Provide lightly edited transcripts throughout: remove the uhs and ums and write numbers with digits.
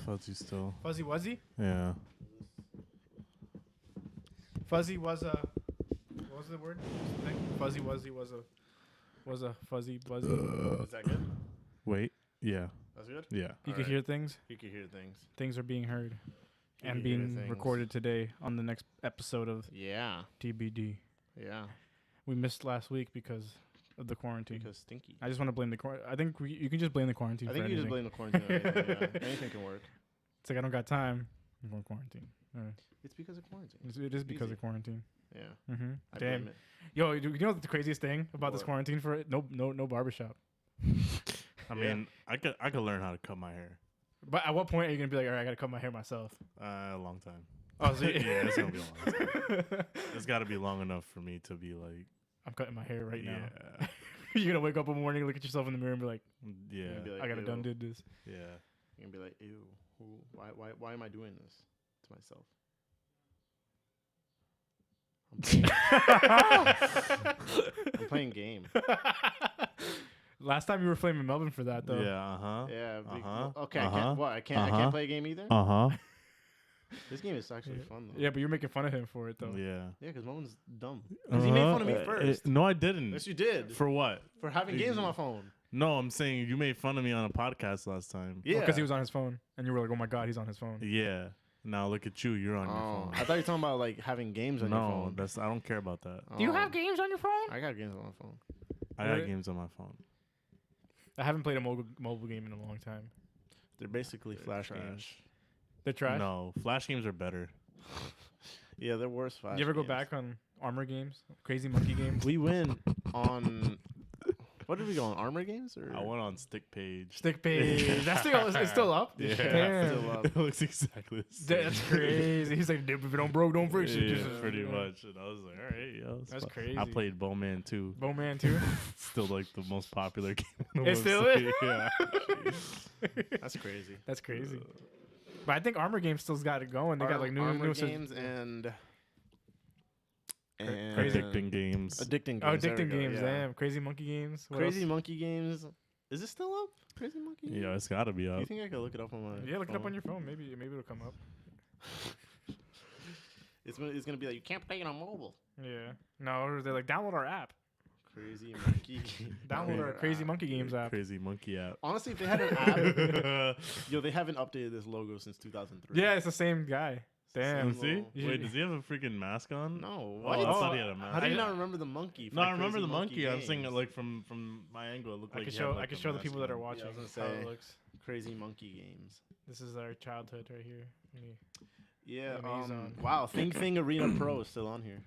Fuzzy still. Fuzzy Wuzzy? Yeah. Fuzzy was a... What was the word? Fuzzy Wuzzy was a fuzzy buzzy. Is that good? Wait. Yeah. That's good? Yeah. You All could right. hear things. You can hear things. Things are being heard. You And can hear being things. recorded today on the next episode of Yeah. TBD. Yeah. We missed last week because of the quarantine. Because stinky. I just want to blame the quarantine. I think you can just blame the quarantine. I think for you just anything. blame the quarantine on anything. Yeah. Anything can work. It's like I don't got time. I'm going quarantine. It's because of quarantine. It is because Easy. of quarantine. Yeah. Mm-hmm. I Damn. blame it. Yo, you know what the craziest thing about this What? quarantine for it? No barbershop. I mean, I could learn how to cut my hair. But at what point are you gonna be like, all right, I gotta cut my hair myself? A long time. Oh, so Yeah, it's gonna be a long time. It's got to be long enough for me to be like. I'm cutting my hair right now. Yeah. You're gonna wake up in the morning, look at yourself in the mirror, and be like, Yeah. You're gonna be like, I gotta ew. done did this. Yeah. You're gonna be like, ew. Why am I doing this to myself? I'm playing game. Last time you were flaming Melvin for that though. Yeah. Uh-huh. Yeah. Uh-huh. Okay. Uh-huh. I can't Uh-huh. play a game either. Uh-huh. This game is actually fun though. Yeah, but you're making fun of him for it though. Yeah. Yeah, because Moen's dumb. Because he made fun of me first. No, I didn't. Yes, you did. For what? For having games on my phone. No, I'm saying you made fun of me on a podcast last time. Yeah. Because he was on his phone, and you were like, oh my god, he's on his phone. Yeah. Now look at you. You're on your Oh, phone. I thought you were talking about like having games on your phone. No, I don't care about that. Do you Oh. have games on your phone? I got games on my phone. I got Really? games on my phone. I haven't played a mobile game in a long time. They're basically flash trash. games. They're trash. No, flash games are better. Yeah, they're worse flash. You ever go games. back on armor games, crazy monkey games? We win on. What did we go on? Armor games or? I went on Stick Page. Stick page. That's still it's still up. Yeah. Damn. Still up. It looks exactly the same. That's crazy. He's like, if it don't broke, don't fix it. Yeah, Just- pretty much. And I was like, all right, yo. That's I crazy. played Bowman too. Bowman too. Still like the most popular game. on the It still website. is? Yeah. That's crazy. That's crazy. But I think armor games still's got it going. They got like new armor new games and Crazy. Addicting games. Addicting games. Oh, there we addicting go, games. yeah. Damn, crazy monkey games. What Crazy else? Monkey Games. Is it still up? Crazy Monkey Games? Yeah, it's got to be You up. think I could look it up on my Yeah, look it up phone? on your phone. Maybe it'll come up. It's gonna be like, you can't play it on mobile. Yeah. No, or they're like, download our app. Crazy Monkey Games. Download our Crazy Monkey Games app. Crazy Monkey app. Honestly, if they had an app, yo, they haven't updated this logo since 2003. Yeah, it's the same guy. Damn. Same See? logo. You Wait, should- does he have a freaking mask on? No. Oh, What? I Oh, thought he had a mask. How do you I- not remember the monkey? No, I from remember Crazy the monkey. I'm saying it Games? like from my angle. It looked I like can he show had, I like, can a show the mask people that are on. watching I was how gonna it say. looks. Crazy Monkey Games. This is our childhood right here. Me. Yeah. Amazon. Wow. Thing Arena Pro is still on here.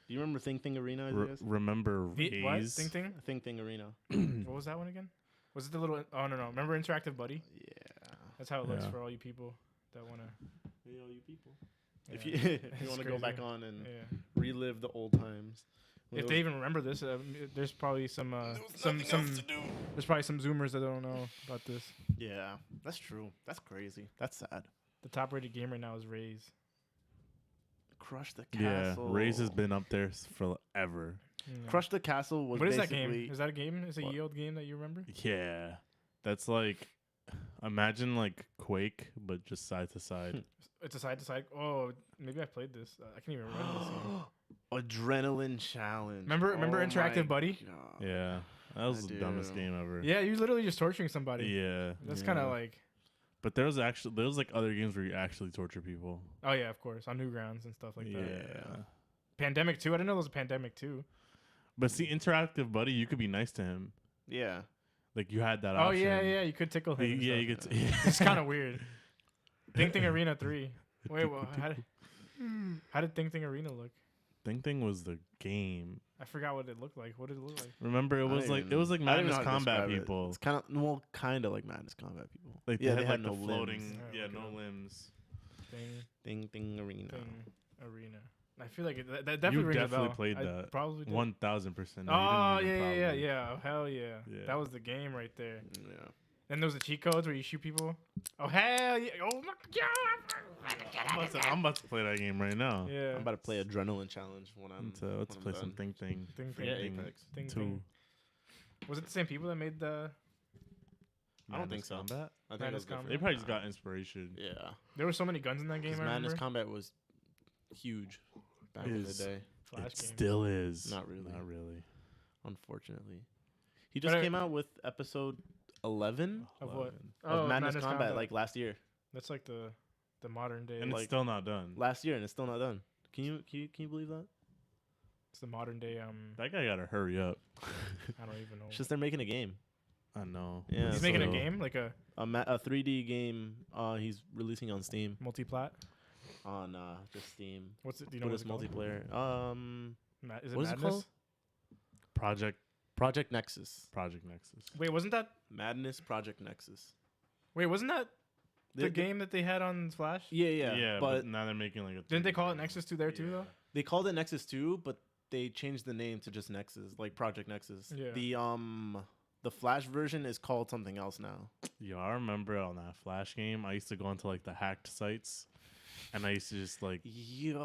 Do you remember Thing Arena? you guys? Remember What? Raze? Thing Arena. What was that one again? Was it the little? Oh no. Remember Interactive Buddy? Yeah. That's how it looks Yeah. for all you people that wanna. Hey, all you people. Yeah. If you if you It's want to go crazy. back on and Yeah. relive the old times. If they even remember this, there's probably some there's probably some Zoomers that don't know about this. Yeah, that's true. That's crazy. That's sad. The top rated game right now is Raze. Crush the Yeah, Castle. Raze has been up there forever. Yeah. Crush the Castle was What is that basically game? Is that a game? Is it a What? yield game that you remember? Yeah, that's like, imagine like Quake, but just side to side. It's a side to side. Oh, maybe I played this. I can't even remember this game. Adrenaline Challenge. Remember Oh Interactive my Buddy? God. Yeah, that was I the dumbest do. game ever. Yeah, you're literally just torturing somebody. Yeah, That's Yeah. kind of like. but there was like other games where you actually torture people. Oh yeah, of course, on Newgrounds and stuff like yeah. that. Pandemic 2. I didn't know there was a Pandemic 2. But see, Interactive Buddy, you could be nice to him. Yeah. Like you had that Oh option. yeah, you could tickle him. and Yeah, you stuff. could. It's kind of weird. Think Arena 3. Wait, well, how did Think Arena look? Thing was the game. I forgot what it looked like. What did it look like? Remember, it I was don't like even- I don't even Madness know how to Combat describe it. people. It's kind of like Madness Combat people. Like Yeah, they they had had like no the floating. limbs. Yeah, Okay. no limbs. Thing Arena. Thing Arena. I feel like that definitely You rings definitely a bell. played I that. Probably did. 1000%. Oh yeah. Hell yeah. Yeah. That was the game right there. Yeah. Then there was the cheat codes where you shoot people. Oh hell yeah! Oh my god! I'm about to play that game right now. Yeah. I'm about to play Adrenaline Challenge when I'm. Let's when play I'm some done. Thing. Thing Yeah, Thing. Apex. Thing Two. Thing. Was it the same people that made the? I don't think so. Combat? I think Madness it was different. Combat? They probably just got inspiration. Yeah. There were so many guns in that game. Because I Madness remember. Combat was huge back in the Is- day. Flash It game. still is. Not really. Not really. Unfortunately, he just But, came out with episode 11 Of what? 11. of Madness Combat like last year. That's like the modern day. And like- it's still not done. Last year, and it's still not done. Can you believe that? It's the modern day. That guy gotta hurry up. I don't even know. It's just they're making a game. I know. Yeah, He's making a so- game, like a A 3D game. He's releasing on Steam. multi-plat. On just Steam. What's it? Do you know But what it's it's called? multiplayer. Is it What is it Madness? called? Project Nexus. Project Nexus. Wait, wasn't that? Madness Project Nexus. Wait, wasn't that the They- game that they had on Flash? Yeah. but now they're making like a. Didn't they call it Nexus 2 there too, though? They called it Nexus 2, but they changed the name to just Nexus, like Project Nexus. Yeah. The Flash version is called something else now. Yo, I remember on that Flash game, I used to go into like the hacked sites, and I used to just like. Yo,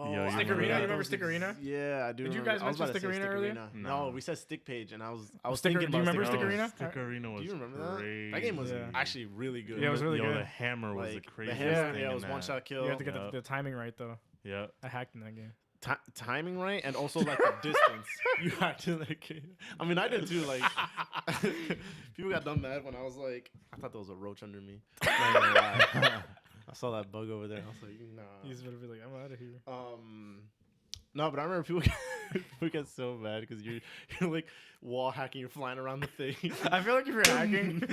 you Stick remember Arena? that? You remember Stick Arena? Yeah, I do. Did you remember. guys I was mention about to Stick say Arena earlier? No, No. we said Stick Page, and I was Stick thinking Ar- do you about remember Stick Stick Arena. Arena? Stick Arena was. Do you remember that? crazy. That game was Yeah. actually really good. Yeah, it was really Yo, good. the hammer was the Like, craziest the hammer, thing. yeah, it in was that. one shot kill. You have to get Yep. the timing right, though. Yeah. I hacked in that game. Timing right, and also like the distance. You hacked in that game. I mean, I did too. Like, people got dumb mad when I was like, I thought there was a roach under me. Not gonna lie. I saw that bug over there. I was like, nah. He's gonna be like, I'm out of here. No, but I remember people get so mad because you're like wall hacking, you're flying around the thing. I feel like if you're hacking.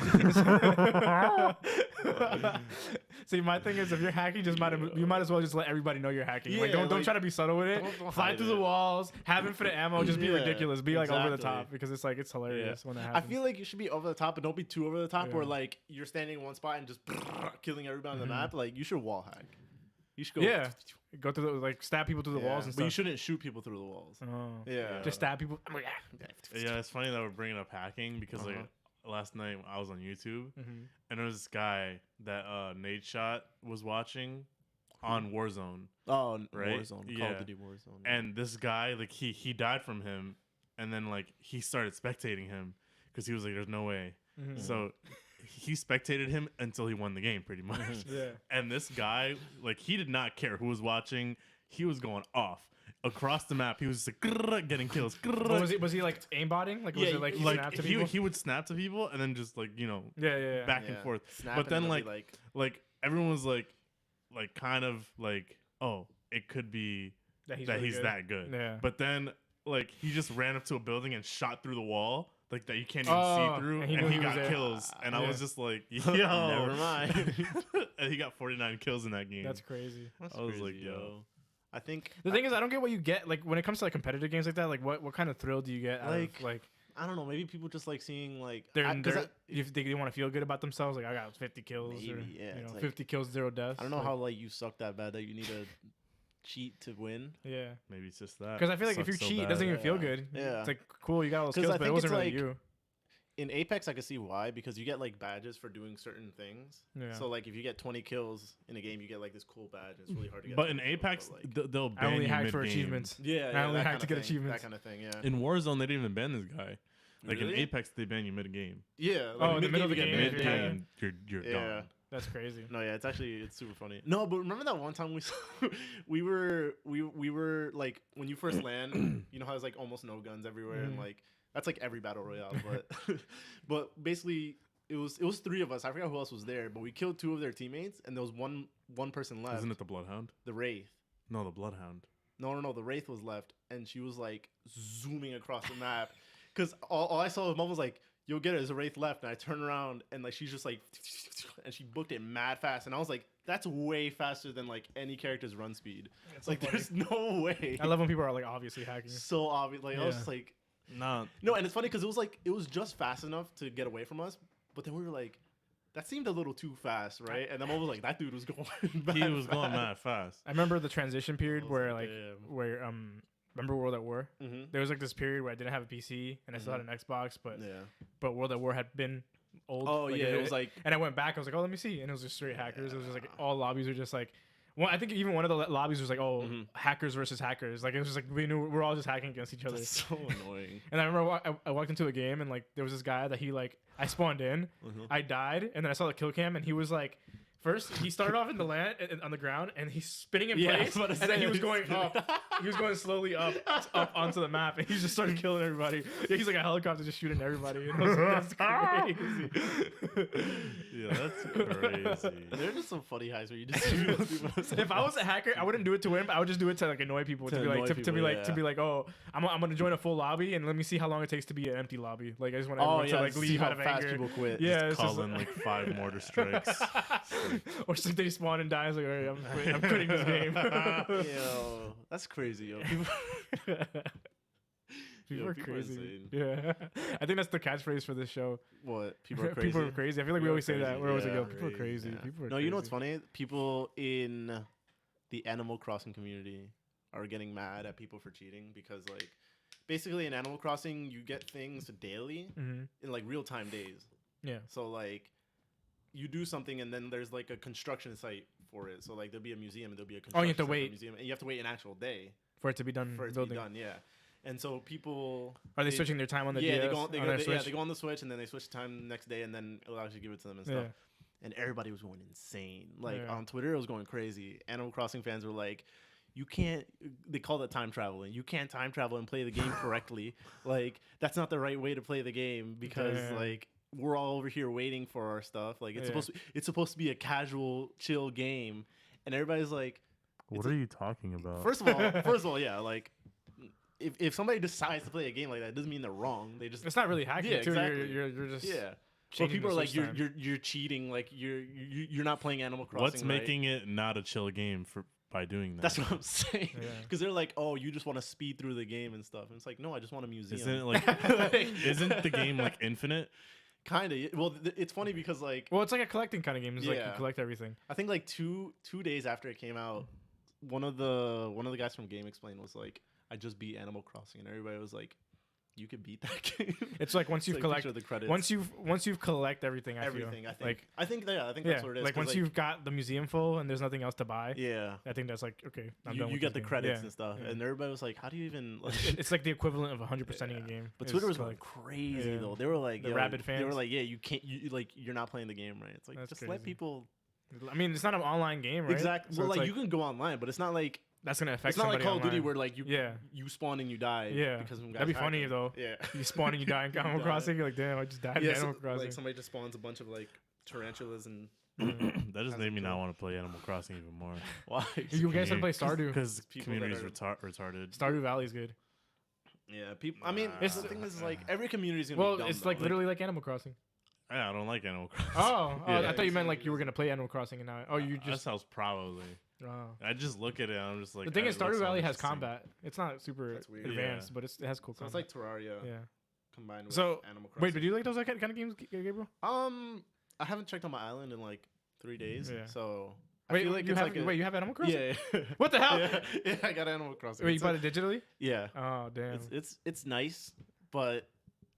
See, my thing is, if you're hacking, you might as well just let everybody know you're hacking. Like, Yeah, don't like, try to be subtle with it. don't Fly hide through it. the walls, have infinite ammo, just be Yeah, ridiculous, be like over the exactly. top because it's like it's hilarious when that I happens. feel like you should be over the top, but don't be too over the top. Yeah. Where like you're standing in one spot and just killing everybody on the Mhm. map. Like you should wall hack. You should go. Yeah. Go through the, like stab people through the walls and but you stuff. shouldn't shoot people through the walls. Oh. Yeah. Just stab people. Yeah, it's funny that we're bringing up hacking because like last night I was on YouTube Mhm. and there was this guy that Nate Shot was watching on Warzone, Oh, Right? Warzone. Call Yeah. of Duty Warzone. and this guy like he died from him, and then like he started spectating him because he was like, "There's no way." Mhm. So he spectated him until he won the game, pretty much. Yeah. And this guy, like, he did not care who was watching. He was going off across the map. He was just like "Grrrr," getting kills. "Grrrr." What was he like aimbotting? Like was Yeah, it like he like snapped to people? he would snap to people and then just like yeah. back and Yeah. forth. Snap But and then it'll be like everyone was like kind of like, oh, it could be that he's, that really he's good. that good. Yeah. But then like he just ran up to a building and shot through the wall. Like that you can't even Oh, see through, and he and knew he he was got there. kills, and I Yeah. was just like, "Yo, Never mind. and he got 49 kills in that game. That's crazy. That's I was like, crazy, yo. I think The thing is, I don't get what you get like when it comes to like competitive games like that. Like, what kind of thrill do you get? Out of, like I don't know. Maybe people just like seeing like if they want to feel good about themselves. Like, I got 50 kills, or Maybe, yeah, you it's know, like- 50 kills, 0 deaths. I don't know like, how like you suck that bad that you need to cheat to win. Yeah, Maybe it's just that. because I feel like if you Sucks so cheat, it bad. doesn't even feel Yeah. good. Yeah. It's like cool, you got all those 'Cause kills, I but it think wasn't it's really like- you. In Apex, I can see why because you get like badges for doing certain things. Yeah. So like if you get 20 kills in a game, you get like this cool badge. And it's really hard to get. But in 20 kills, Apex, but, like, they'll I ban only you hacked for mid-game. achievements. yeah, I only that hacked to kinda get thing, achievements. That kind of thing. Yeah. In Warzone, they didn't even ban this guy. Like in Really? Apex, they ban you mid-game. Yeah. Oh, in the middle of the you get game, banned, if you're yeah. Mid-game, you're Yeah. gone. That's crazy. No, yeah, it's super funny. No, but remember that one time we saw, we were like when you first land, you know how there's like almost no guns everywhere and Mhm. like that's like every battle royale, but but basically it was 3 of us. I forgot who else was there, but we killed 2 of their teammates and there was one person left. Isn't it the Bloodhound? The Wraith. No, the Bloodhound. No, the Wraith was left and she was like zooming across the map because all I saw was mom was like, "You'll get it, there's a Wraith left," and I turned around and like she's just like, and she booked it mad fast, and I was like, "That's way faster than like any character's run speed." It's Like, so funny. there's no way. I love when people are like obviously hacking. So obvious. Like I was Yeah. just like, No, no, and it's funny because it was just fast enough to get away from us, but then we were like, that seemed a little too fast, right? And then mom was like, that dude was going. he was going mad fast. I remember the transition period I was where like, where remember World at War? Mm-hmm. There was like this period where I didn't have a PC and I still had an Xbox, but Yeah. World at War had been old. Oh like, yeah, it was like and I went back. I was like, oh, let me see, and it was just straight hackers. It was just like all lobbies were just like Well, I think even one of the lobbies was like, oh, hackers versus hackers. Like it was just like we knew we're all just hacking against each other. That's so annoying. And I remember I walked into a game and like there was this guy that he like I spawned in, I died, and then I saw the kill cam and he was like. First, he started off in the land on the ground, and he's spinning in place, and then he was going up. He was going slowly up onto the map, and he just started killing everybody. Yeah, he's like a helicopter just shooting everybody. And I was like, that's crazy. Yeah, that's crazy. There's just some funny highs where you just. If I was a hacker, I wouldn't do it to win, but I would just do it to like annoy people, to be like, oh, I'm gonna join a full lobby, and let me see how long it takes to be an empty lobby. Like I just want everyone to like leave out of fast anger. People quit. Yeah, just call in like 5 mortar strikes. Or just they spawn and die. It's like, all right, I'm quitting this game. Yo, that's crazy, yo. People are crazy. Yeah, I think that's the catchphrase for this show. What? People are crazy. People are crazy. I feel like we always say that. We're always like, yo, people are crazy. Yeah. People are no, crazy. you know what's funny? People in the Animal Crossing community are getting mad at people for cheating because, like, basically in Animal Crossing, you get things daily in like real time days. Yeah. So like. You do something and then there's like a construction site for it. So like there'll be a museum and there'll be a construction you have to site wait. for a museum and you have to wait an actual day for it to be done. For it to be done, yeah. And so people are they switching their time on the DS? They go on the Switch and then they switch time the next day and then it'll actually give it to them and stuff. And everybody was going insane. Like on Twitter, it was going crazy. Animal Crossing fans were like, you can't. They call that time traveling. You can't time travel and play the game correctly. Like that's not the right way to play the game because like. We're all over here waiting for our stuff. Like it's supposed to be a casual, chill game, and everybody's like, "What are you talking about?" First of all, yeah. Like, if somebody decides to play a game like that, it doesn't mean they're wrong. They just it's not really hacking. Too. Exactly. You're just So people are like, you're cheating. Like you're not playing Animal Crossing. What's making it not a chill game by doing that? That's what I'm saying. Because they're like, oh, you just want to speed through the game and stuff. And it's like, no, I just want a museum. Isn't it like? Isn't the game like infinite? Kind of. Well, it's funny because like. Well, it's like a collecting kind of game. It's like you collect everything. I think like two days after it came out, one of the guys from Game Explain was like, "I just beat Animal Crossing," and everybody was like, "You could beat that game." It's like once you've collected the credits. once you've collect everything. I think. I think that's what it is. Like once you've got the museum full and there's nothing else to buy. Yeah. I think that's like okay. You get the credits and stuff, and everybody was like, "How do you even?" Like, it's like the equivalent of 100%ing a game. But Twitter was going crazy though. They were like, the rabid fans. They were like, "Yeah, you can't. You're not playing the game right." It's like that's just crazy. let people. I mean, it's not an online game, right? Exactly. So well, like you can go online, but it's not like. That's gonna affect. It's not like Call of Duty online. where like you spawn and you die. Yeah, because that'd be funny though. Yeah, you spawn and you die in Animal Crossing. You're like, damn, I just died in Animal Crossing. Like somebody just spawns a bunch of like tarantulas and. That just made me not want to play Animal Crossing even more. Why? You guys should play Stardew because community is retarded. Stardew Valley is good. Yeah, people. I mean, the thing is like every community is gonna be dumb. Well, it's like literally like Animal Crossing. Yeah, I don't like Animal Crossing. I thought you meant like you were gonna play Animal Crossing and now. Oh, you just. That sounds probably. I just look at it and I'm just like. The thing is, Stardew Valley has combat. It's not super advanced, but it has cool combat. It's like Terraria. Yeah. Combined with Animal Crossing. Wait, but do you like those kind of games, Gabriel? I haven't checked on my island in like 3 days, so. Wait, you have Animal Crossing? Yeah. What the hell? Yeah, I got Animal Crossing. Wait, you bought it digitally? Yeah. Oh damn. It's nice, but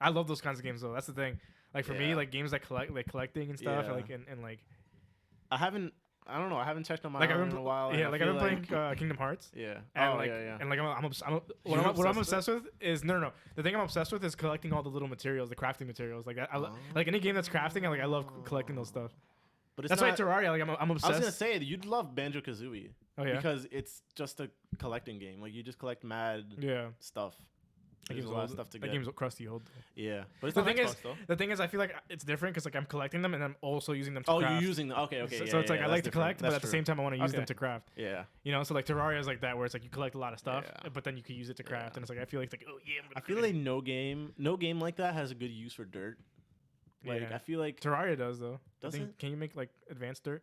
I love those kinds of games though. That's the thing. Like for me, like games that collecting and stuff, and like. I don't know. I haven't checked on my island in a while. Yeah, like I've been playing Kingdom Hearts. Yeah. And And like what I'm obsessed with is no. The thing I'm obsessed with is collecting all the little materials, the crafting materials. Like like any game that's crafting, I love collecting those stuff. But that's why Terraria. Like I'm obsessed. I was gonna say you'd love Banjo-Kazooie. Oh yeah. Because it's just a collecting game. Like you just collect mad stuff. There's a lot of stuff to get. That game's crusty old. Yeah, but it's the thing is, I feel like it's different because like I'm collecting them and I'm also using them to craft. Oh, you're using them. Okay. So it's like I like to collect, but at the same time I want to use them to craft. Yeah. You know, so like Terraria is like that, where it's like you collect a lot of stuff, but then you can use it to craft, and it's like I feel like oh yeah. I feel like no game like that has a good use for dirt. Like I feel like Terraria does though. Does it? Can you make like advanced dirt?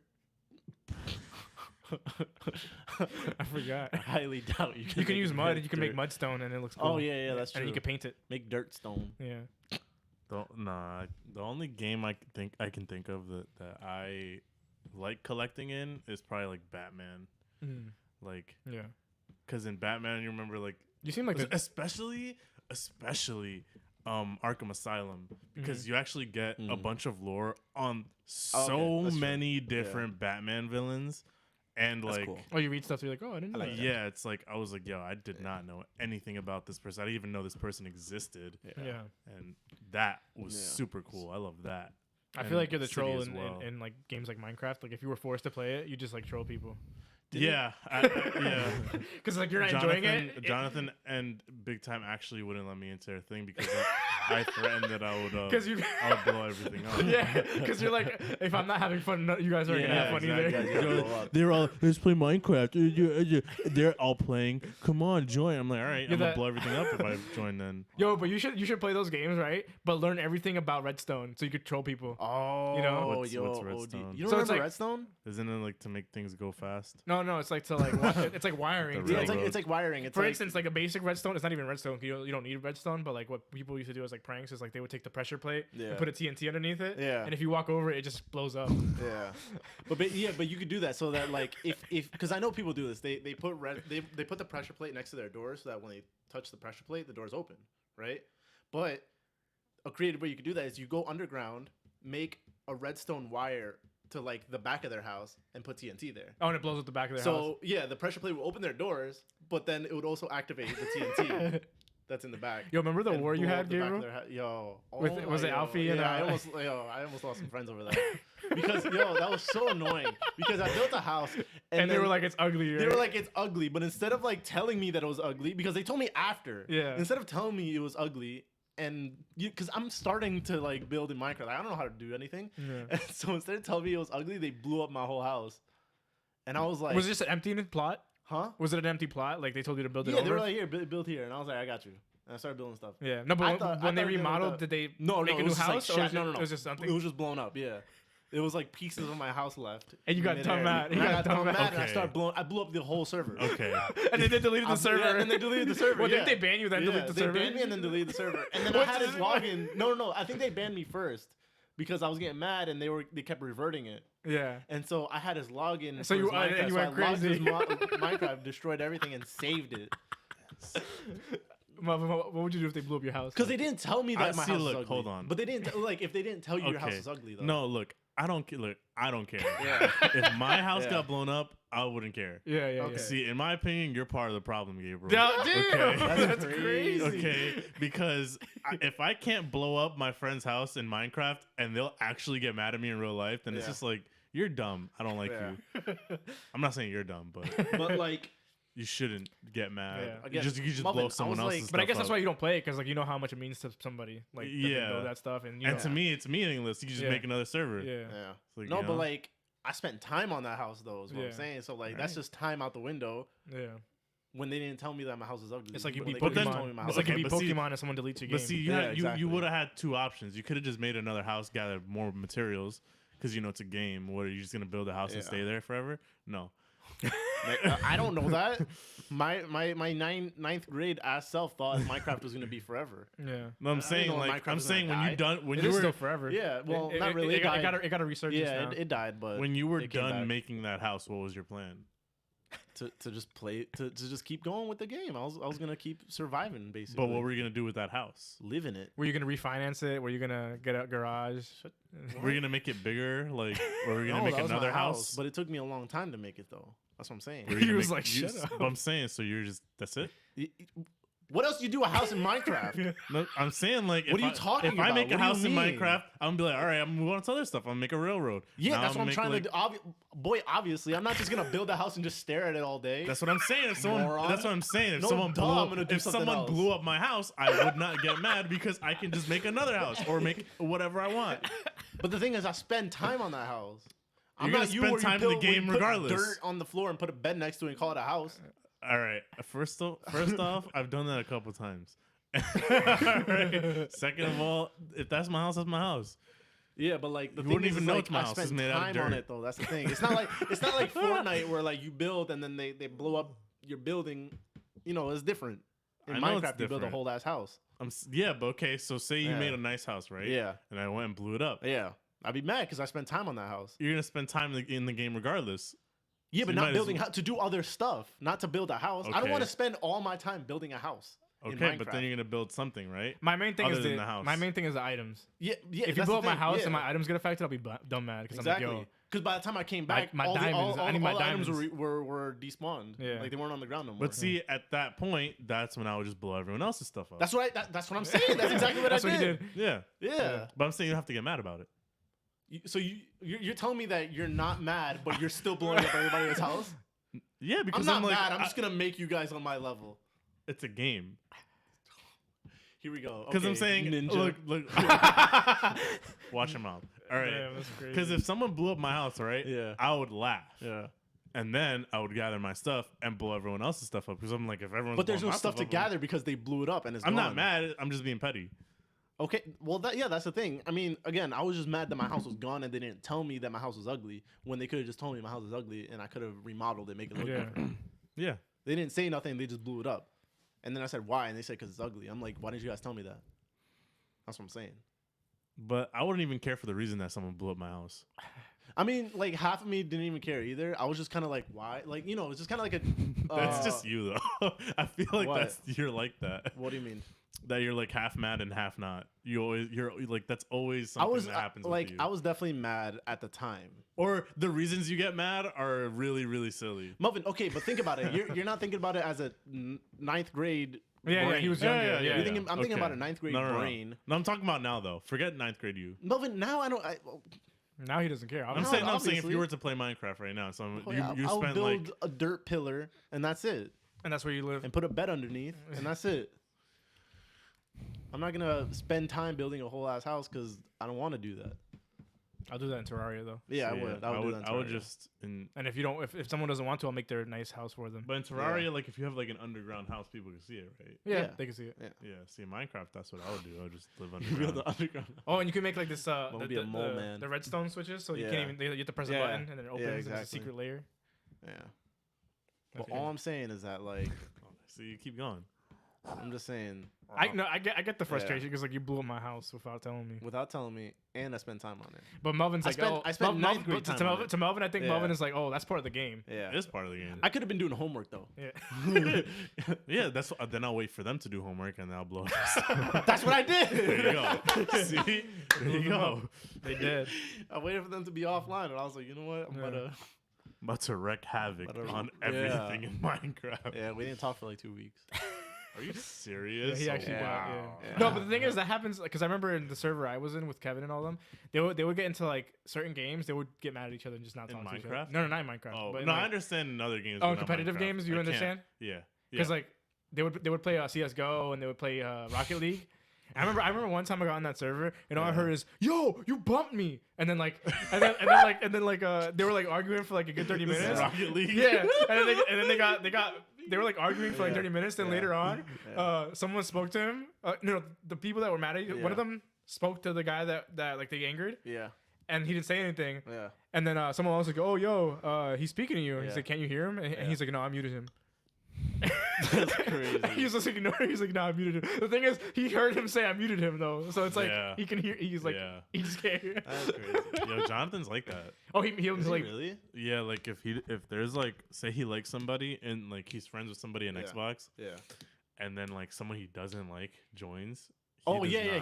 I forgot. I highly doubt you can use mud. You can make mudstone, and it looks cool. Oh yeah, that's true. And you can paint it. Make dirt stone. Yeah. The only game I can think of that I like collecting in is probably like Batman. Like because in Batman you remember like you seem like especially Arkham Asylum because you actually get a bunch of lore on so many different Batman villains. And That's like, cool. Oh, you read stuff. You're like, oh, I didn't know that. yeah, it's like I was like, yo, I did not know anything about this person. I didn't even know this person existed. Yeah. And that was super cool. I love that. I feel like you're the City troll as in, well. in like games like Minecraft. Like if you were forced to play it, you just like troll people. Yeah, yeah. Because like you're not enjoying Jonathan and Big Time actually wouldn't let me into their thing because I threatened that I would blow everything up. Yeah, because you're like, if I'm not having fun, you guys aren't gonna have fun either. They're all, let's play Minecraft. They're all playing. Come on, join. I'm like, all right, I'm gonna blow everything up if I join then. Yo, but you should play those games, right? But learn everything about Redstone so you could troll people. Oh, you know, what's Redstone? You don't remember Redstone? Isn't it like to make things go fast? No, it's like to like it's like wiring. Yeah, it's like wiring. It's for instance, like a basic redstone. It's not even redstone. You don't need redstone, but like what people used to do as like pranks is like they would take the pressure plate and put a TNT underneath it. Yeah. And if you walk over it, it just blows up. Yeah. But you could do that so that like if because I know people do this. They put they put the pressure plate next to their door so that when they touch the pressure plate, the door's open, right? But a creative way you could do that is you go underground, make a redstone wire to like the back of their house and put TNT there. Oh, and it blows up the back of their house. So yeah, the pressure plate will open their dours, but then it would also activate the TNT that's in the back. Yo, remember the war you had, Gabriel? Was it Alfie? Yeah, I almost lost some friends over that because that was so annoying because I built a house and they were like, it's ugly. Right? They were like, it's ugly, but instead of like telling me that it was ugly, because they told me after. Yeah. Instead of telling me it was ugly. And because I'm starting to like build in Minecraft, I don't know how to do anything. Yeah. And so instead of telling me it was ugly, they blew up my whole house. And I was like, was it just an empty plot? Huh? Was it an empty plot? Like they told you to build it? Yeah, they were like, here, build here, and I was like, I got you. And I started building stuff. Yeah, no, but when they remodeled, did they make a new house? No. It was just something. It was just blown up. Yeah. It was like pieces of my house left. And you got dumb mad. I got dumb mad and I blew up the whole server. Okay. And then they deleted the server. Yeah, and they deleted the server. Well, didn't they ban you then delete the server? They banned me and then deleted the server. And then I had his login. No. I think they banned me first because I was getting mad and they kept reverting it. Yeah. And so I had his login. So you went crazy. Minecraft, destroyed everything and saved it. What would you do if they blew up your house? Because they didn't tell me that my house was ugly. Hold on. But they didn't if they didn't tell you your house was ugly though. No, look, I don't care. Yeah. If my house got blown up, I wouldn't care. Yeah. Okay. See, in my opinion, you're part of the problem, Gabriel. Okay. That's crazy. Okay, because if I can't blow up my friend's house in Minecraft and they'll actually get mad at me in real life, then it's just like, you're dumb. I don't like you. I'm not saying you're dumb, but like. You shouldn't get mad. Yeah. You just blow someone else's stuff But I guess that's up. why you don't play it, because like you know how much it means to somebody. Like know that stuff, and to me it's meaningless. You can just make another server. Yeah. Like, no, but like I spent time on that house though. Is what I'm saying. So like that's just time out the window. Yeah. When they didn't tell me that my house is ugly. It's like you beat Pokemon. It's like you beat Pokemon and someone deletes your game. But see, you would have had two options. You could have just made another house, gathered more materials, because it's a game. What, are you just gonna build a house and stay there forever? No. I don't know that. My ninth grade ass self thought Minecraft was gonna be forever. Yeah. No, I'm saying when it you is were still forever. Yeah. Well, not really. It got a resurgence. Yeah, it died. But when you were done making that house, what was your plan? To just play to just keep going with the game. I was gonna keep surviving basically. But what were you gonna do with that house? Live in it. Were you gonna refinance it? Were you gonna get a garage? Were you gonna make it bigger? Like, or were you gonna make another house? But it took me a long time to make it though. That's what I'm saying. He was like, shut up. But I'm saying, so you're just, that's it? What else do you do a house in Minecraft? No, I'm saying like, what are you talking about? If I make a house in Minecraft, I'm gonna be like, all right, I'm moving on to other stuff. I'm gonna make a railroad. Yeah, that's what I'm trying to do. Obviously, I'm not just gonna build a house and just stare at it all day. That's what I'm saying. If someone blew up my house, I would not get mad because I can just make another house or make whatever I want. But the thing is, I spend time on that house. You're gonna spend time in the game regardless. Dirt on the floor and put a bed next to it and call it a house. All right. First off, I've done that a couple times. Right. Second of all, if that's my house, that's my house. Yeah, but like you wouldn't even know it's my house. I spent time on it though. That's the thing. It's not like Fortnite where like you build and then they blow up your building. It's different. In Minecraft, you build a whole ass house. Yeah, but okay. So say you made a nice house, right? Yeah. And I went and blew it up. Yeah. I'd be mad because I spent time on that house. You're gonna spend time in the game regardless. Yeah, so but not building to do other stuff, not to build a house. Okay. I don't want to spend all my time building a house. Okay, but then you're gonna build something, right? My main thing is the house. My main thing is the items. Yeah. If you blow up my house and my items get affected, I'll be dumb mad because I'm like, yo. Because by the time I came back, my all diamonds, the items were despawned. Yeah. Like they weren't on the ground no more. But see, at that point, that's when I would just blow everyone else's stuff up. That's what I'm saying. That's exactly what I did. What you did. Yeah. But I'm saying you don't have to get mad about it. So you're telling me that you're not mad, but you're still blowing up everybody's house? Yeah, because I'm not mad. I'm just gonna make you guys on my level. It's a game. Here we go. Because I'm saying, ninja. look. Watch your mouth. All right. Because if someone blew up my house, right? Yeah. I would laugh. Yeah. And then I would gather my stuff and blow everyone else's stuff up. Because I'm like, if everyone's but there's no stuff to gather because they blew it up and it's I'm gone. not mad. I'm just being petty. Okay. Well, that's the thing. I mean, again, I was just mad that my house was gone and they didn't tell me that my house was ugly when they could have just told me my house is ugly and I could have remodeled it, make it look different. Yeah. They didn't say nothing. They just blew it up. And then I said, why? And they said, because it's ugly. I'm like, why didn't you guys tell me that? That's what I'm saying. But I wouldn't even care for the reason that someone blew up my house. I mean, like, half of me didn't even care either. I was just kind of like, why? Like, you know, it's just kind of like a... That's just you, though. I feel like you're like that. What do you mean? That you're, like, half mad and half not. You're like, that's always something that happens with you. I was definitely mad at the time. Or the reasons you get mad are really, really silly. Melvin, okay, but think about it. You're not thinking about it as a ninth grade brain. Yeah, he was younger. I'm thinking about a ninth grade brain. No, I'm talking about now, though. Forget ninth grade you. Melvin, now I don't... Now he doesn't care. I'm saying if you were to play Minecraft right now, so I'll build a dirt pillar, and that's it. And that's where you live. And put a bed underneath, and that's it. I'm not going to spend time building a whole ass house because I don't want to do that. I'll do that in Terraria though. Yeah, I would. I would just. And if you don't, if someone doesn't want to, I'll make their nice house for them. But in Terraria, like if you have like an underground house, people can see it, right? Yeah, they can see it. Yeah. See, in Minecraft, that's what I would do. I would just live underground. Oh, and you can make like this. The redstone switches, so you can't even. You have to press a button and then it opens and it's a secret layer. Yeah. But all I'm saying is that like. So you keep going. I'm just saying. I get the frustration because like you blew up my house without telling me. And I spent time on it. But Melvin's I spent ninth grade time on it. To Melvin, I think Melvin is like, oh, that's part of the game. Yeah, it is part of the game. I could have been doing homework though. Yeah. Yeah, that's then I'll wait for them to do homework and then I'll blow up. That's what I did. There you go. See, there you go. They did. I waited for them to be offline, and I was like, you know what, I'm about to wreak havoc on everything in Minecraft. Yeah, we didn't talk for like 2 weeks. Are you serious? Yeah, he actually got. Yeah. No, but the thing is, that happens because I remember in the server I was in with Kevin and all them, they would get into like certain games, they would get mad at each other and just not talk to each other. No, not in Minecraft. Oh, but no, I understand in other games. Oh, competitive games, you understand? Yeah. Because like they would play CS:GO and they would play Rocket League. I remember one time I got on that server and all I heard is, "Yo, you bumped me," and then they were like arguing for like a good 30 minutes. Rocket League. Yeah, and then they were like arguing for like 30 minutes. Then later on, someone spoke to him. The people that were mad at you, one of them spoke to the guy that like they angered. Yeah. And he didn't say anything. Yeah. And then someone else was like, "Oh, yo, he's speaking to you." And he's like, "Can't you hear him?" And he's like, "No, I muted him." That's crazy. He's just ignoring. He's like, "No, I muted him." The thing is, he heard him say I muted him though, so it's like he can hear. He's like, he just can't hear. That's crazy. Yo, Jonathan's like that. Oh, he was like, really? Yeah, like if there's like, say he likes somebody and like he's friends with somebody in Xbox. Yeah. And then like someone he doesn't like joins. He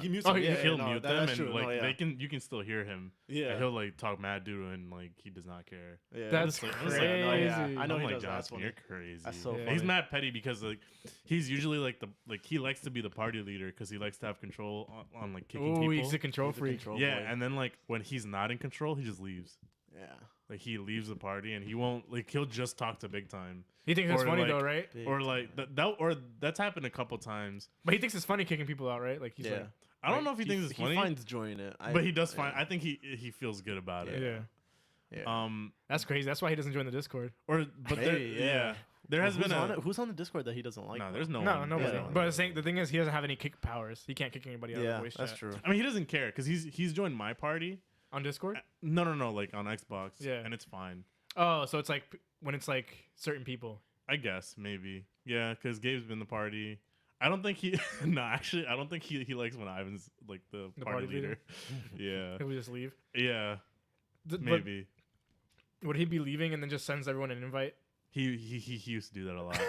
mutes them. He'll mute them and like you can still hear him. Yeah. And he'll like talk mad dude and like he does not care. Yeah. That's crazy. I know I'm he like, does. Johnson, you're crazy. That's so funny. He's mad petty because like he's usually like he likes to be the party leader because he likes to have control on like kicking people. He's a control freak. And then like when he's not in control, he just leaves. Yeah. Like he leaves the party and he won't like he'll just talk to Big Time. He thinks it's funny though, right? Or like that's happened a couple times. But he thinks it's funny kicking people out, right? Like he's like, I don't know if he thinks it's funny. He finds joy in it. But he does find. I think he feels good about it. Yeah. That's crazy. That's why he doesn't join the Discord. There has been who's on the Discord that he doesn't like. No, there's no one. Nobody. But the thing is, he doesn't have any kick powers. He can't kick anybody out of the voice chat. That's true. I mean, he doesn't care because he's joined my party on Discord. No, like on Xbox. Yeah, and it's fine. Oh, so it's like when it's like certain people. I guess maybe. Yeah, because Gabe's been the party. I don't think he. No, actually, I don't think he likes when Ivan's like the party leader. Yeah. He'll just leave. Yeah. Maybe. Would he be leaving and then just sends everyone an invite? He used to do that a lot.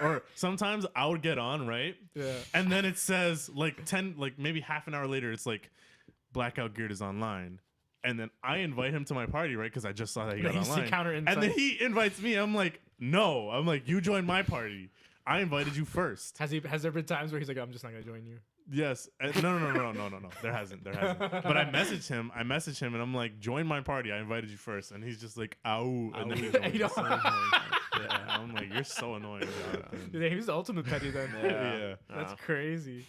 Or sometimes I would get on, right? Yeah. And then it says like 10, like maybe half an hour later, it's like Blackout Geared is online. And then I invite him to my party, right? Because I just saw that he got online. And then he invites me. I'm like, no. I'm like, you joined my party. I invited you first. Has there been times where he's like, I'm just not gonna join you? Yes. No. There hasn't. But I messaged him, and I'm like, join my party. I invited you first. And he's just like, ow. And then yeah, I'm like, you're so annoying. Dude, he was the ultimate petty then. Yeah. That's crazy.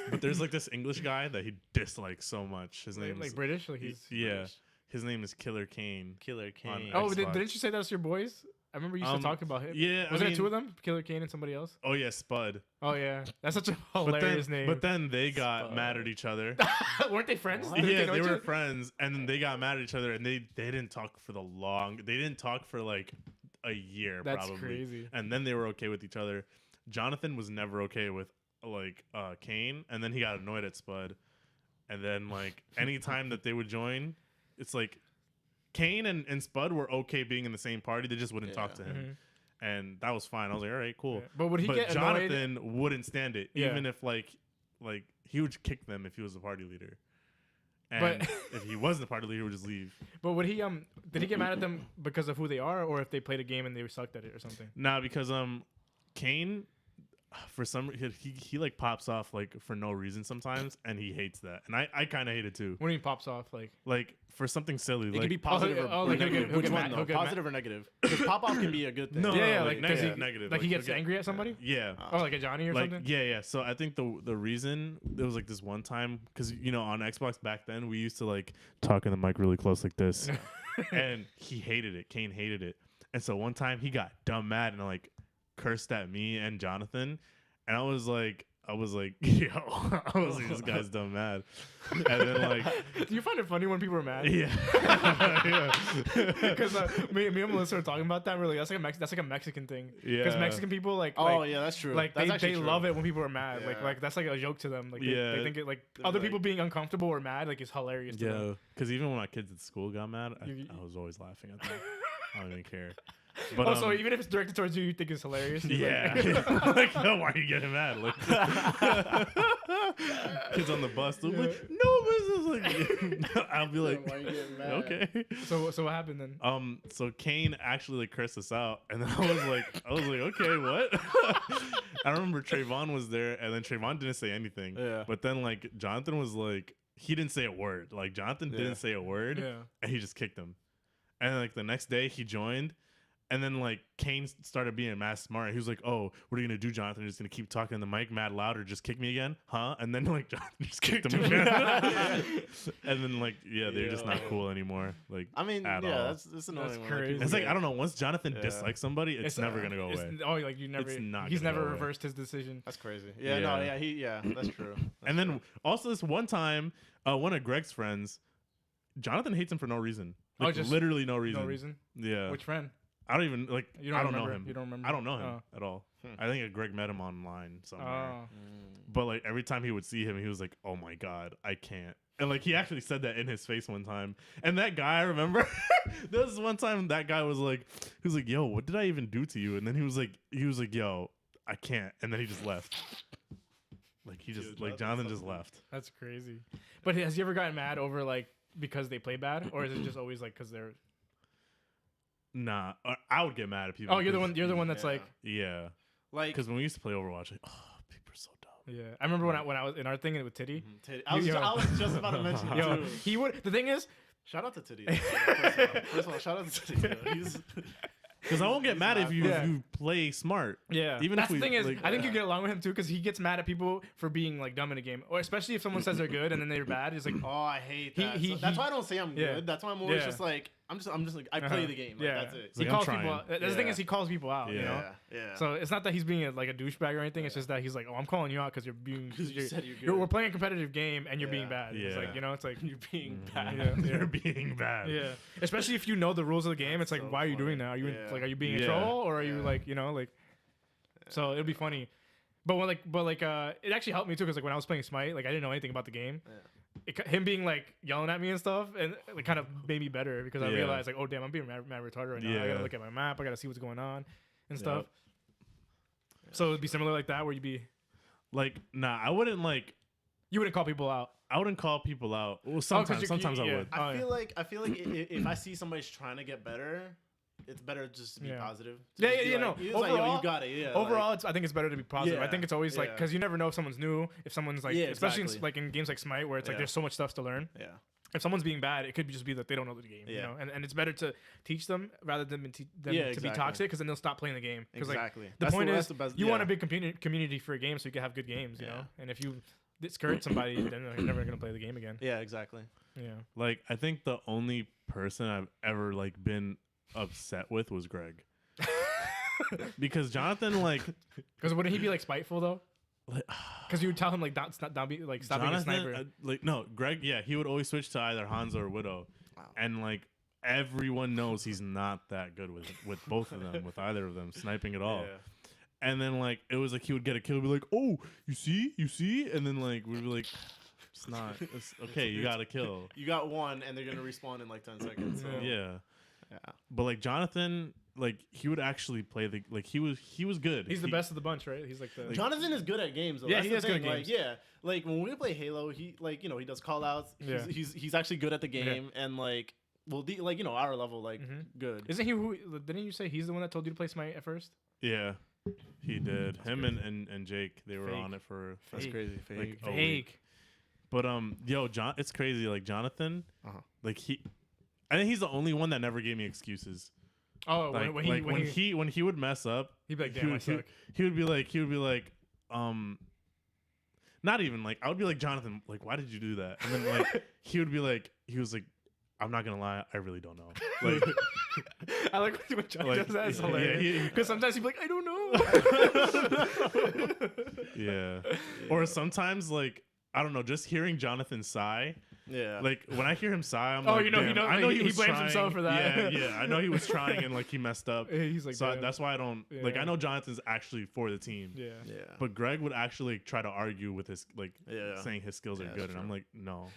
But there's like this English guy that he dislikes so much. His name like is British. Like he's British. His name is Killer Kane. Killer Kane. Oh, didn't you say that was your boys? I remember you used to talk about him. Yeah, wasn't it two of them? Killer Kane and somebody else? Oh yeah, Spud. Oh yeah, that's such a hilarious name. But then they got mad at each other. Weren't they friends? Yeah, they were friends, and then they got mad at each other, and they didn't talk for They didn't talk for like a year. That's probably. Crazy. And then they were okay with each other. Jonathan was never okay with like Kane, and then he got annoyed at Spud, and then like anytime that they would join, it's like Kane and Spud were okay being in the same party. They just wouldn't talk to him. And that was fine. I was like, all right, cool. Yeah. But would he get annoyed? Jonathan wouldn't stand it, even if like he would kick them if he was the party leader. And if he wasn't the party leader, he would just leave. But would he did he get mad at them because of who they are, or if they played a game and they sucked at it or something? Nah, because Kane, for some he like pops off like for no reason sometimes, and he hates that, and I kind of hate it too. What do you mean pops off? Like for something silly. It can be positive or negative. Which one though? Positive or negative? Because pop off can be a good thing. No, like negative. Like he gets angry at somebody. Yeah. Oh, like a Johnny or something. Yeah. So I think the reason there was like this one time, because on Xbox back then we used to like talk in the mic really close like this, and he hated it. Kane hated it, and so one time he got dumb mad and like cursed at me and Jonathan. And I was like, yo, this guy's dumb mad. And then like, do you find it funny when people are mad? Yeah, because me and Melissa were talking about that. And we're like, that's like a Mexican thing. Yeah, because Mexican people yeah, that's true. Like that's they love it when people are mad. Yeah. Like that's like a joke to them. Like they think it like other people being uncomfortable or mad like is hilarious. To them. Because even when my kids at school got mad, I was always laughing at that. I don't even care. But also, even if it's directed towards you think it's hilarious. Yeah. Like, oh, why are you getting mad? Like, kids on the bus, they're like, no business. Like, I'll be like, why are you getting mad? Okay. So what happened then? So Kane actually like cursed us out, and then I was like, okay, what? I remember Trayvon was there, and then Trayvon didn't say anything. Yeah. But then like Jonathan was like, he didn't say a word. Like Jonathan didn't say a word, and he just kicked him. And then, like the next day, he joined. And then, like, Kane started being mad smart. He was like, oh, what are you going to do, Jonathan? You're just going to keep talking in the mic mad loud or just kick me again? Huh? And then, like, Jonathan just kicked him again. And then, like, they're just not cool anymore. Like, I mean, at all. that's annoying. That's crazy. It's like, I don't know. Once Jonathan dislikes somebody, it's never going to go away. Oh, like, he's never reversed his decision. That's crazy. That's true. And then, also this one time, one of Greg's friends, Jonathan hates him for no reason. Like, just literally no reason. No reason? Yeah. Which friend? I don't even like. I don't know him. You don't remember? I don't know him at all. I think Greg met him online somewhere. But like every time he would see him, he was like, "Oh my god, I can't." And like he actually said that in his face one time. And that guy, I remember, there was one time that guy was like, "Yo, what did I even do to you?" And then he was like, "Yo, I can't." And then he just left. Like he just Jonathan just left. That's crazy. But has he ever gotten mad over like because they play bad, or is it just always like because they're? Nah, I would get mad at people. Oh, you're the one that's like, yeah, like because when we used to play Overwatch, like, oh, people are so dumb. Yeah, I remember when I was in our thing with Titty. Titty. I was just about to mention it too. He would. The thing is, shout out to Titty. First of all, shout out to Titty. Because I won't get mad if you play smart. Yeah. Even that's if the thing is, I think you get along with him too because he gets mad at people for being like dumb in a game, or especially if someone says they're good and then they're bad. He's like, oh, I hate that. That's why I don't say I'm good. That's why I'm always just like, I'm just like I play the game. Like, that's it. He calls people out. The thing is, he calls people out. You know. Yeah. So it's not that he's being like a douchebag or anything. It's just that he's like, oh, I'm calling you out because you're being. You said you're good. We're playing a competitive game and you're being bad. Yeah. It's like it's like you're being bad. You're being bad. Yeah. Especially if you know the rules of the game, it's like, why are you doing that? Are you like, are you being in trouble or are you like, So it'll be funny. But it actually helped me too because like when I was playing Smite, like I didn't know anything about the game. Him being like yelling at me and stuff, and it kind of made me better because I realized like, oh damn, I'm being mad retarded right now. I gotta look at my map. I gotta see what's going on and stuff. So it'd be similar like that, where you'd be like, nah, I wouldn't like. You wouldn't call people out. I wouldn't call people out. Well, sometimes I would. I feel like if I see somebody's trying to get better, it's better just to be positive. No. Overall, you got it. Yeah. Overall, I think it's better to be positive. Yeah, I think it's always like because you never know if someone's new, if someone's like, especially in, like in games like Smite, where it's like there's so much stuff to learn. Yeah. If someone's being bad, it could just be that they don't know the game. You know, and it's better to teach them rather than to be toxic, because then they'll stop playing the game. Exactly. Like, the point is, you want a big community for a game so you can have good games. You know, and if you discourage somebody, then they're never gonna play the game again. Yeah, exactly. Yeah. Like, I think the only person I've ever like been upset with was Greg. Because Jonathan, like, because wouldn't he be like spiteful though? Because you would tell him like stop being like stop Jonathan, being a sniper. Like, no, Greg, yeah, he would always switch to either Hanzo or Widow. Wow. And like everyone knows he's not that good with both of them, with either of them sniping at all. Yeah. And then like it was like he would get a kill, be like, "Oh, you see," and then like we'd be like, "It's not. It's okay. You got a kill. You got one, and they're gonna respawn in like 10 seconds." So. Yeah. But like Jonathan, like he would actually play the like he was good. He's the best of the bunch, right? He's like the Jonathan is good at games though. Yeah, That's he the is thing. good at games. Like, like when we play Halo, he like he does call outs. He's actually good at the game and like our level like good. Isn't he didn't you say he's the one that told you to play Smite at first? Yeah. He did. Him and Jake, they were on it for That's crazy. Fake. Fake. But it's crazy. Like Jonathan, like I think he's the only one that never gave me excuses. Oh, like, when he would mess up, he'd be like, "Damn, I suck." He would be like, not even like I would be like, Jonathan, like, why did you do that? And then like he was like, I'm not gonna lie, I really don't know. Like, I like when John does that. It's hilarious. Because sometimes he'd be like, I don't know. Yeah. Or sometimes like I don't know, just hearing Jonathan sigh. Yeah. Like when I hear him sigh, I'm I know he blames himself for that. Yeah. I know he was trying and like he messed up. He's like, so that's why I don't like. I know Jonathan's actually for the team. Yeah. But Greg would actually try to argue with his saying his skills are good, and I'm like, no.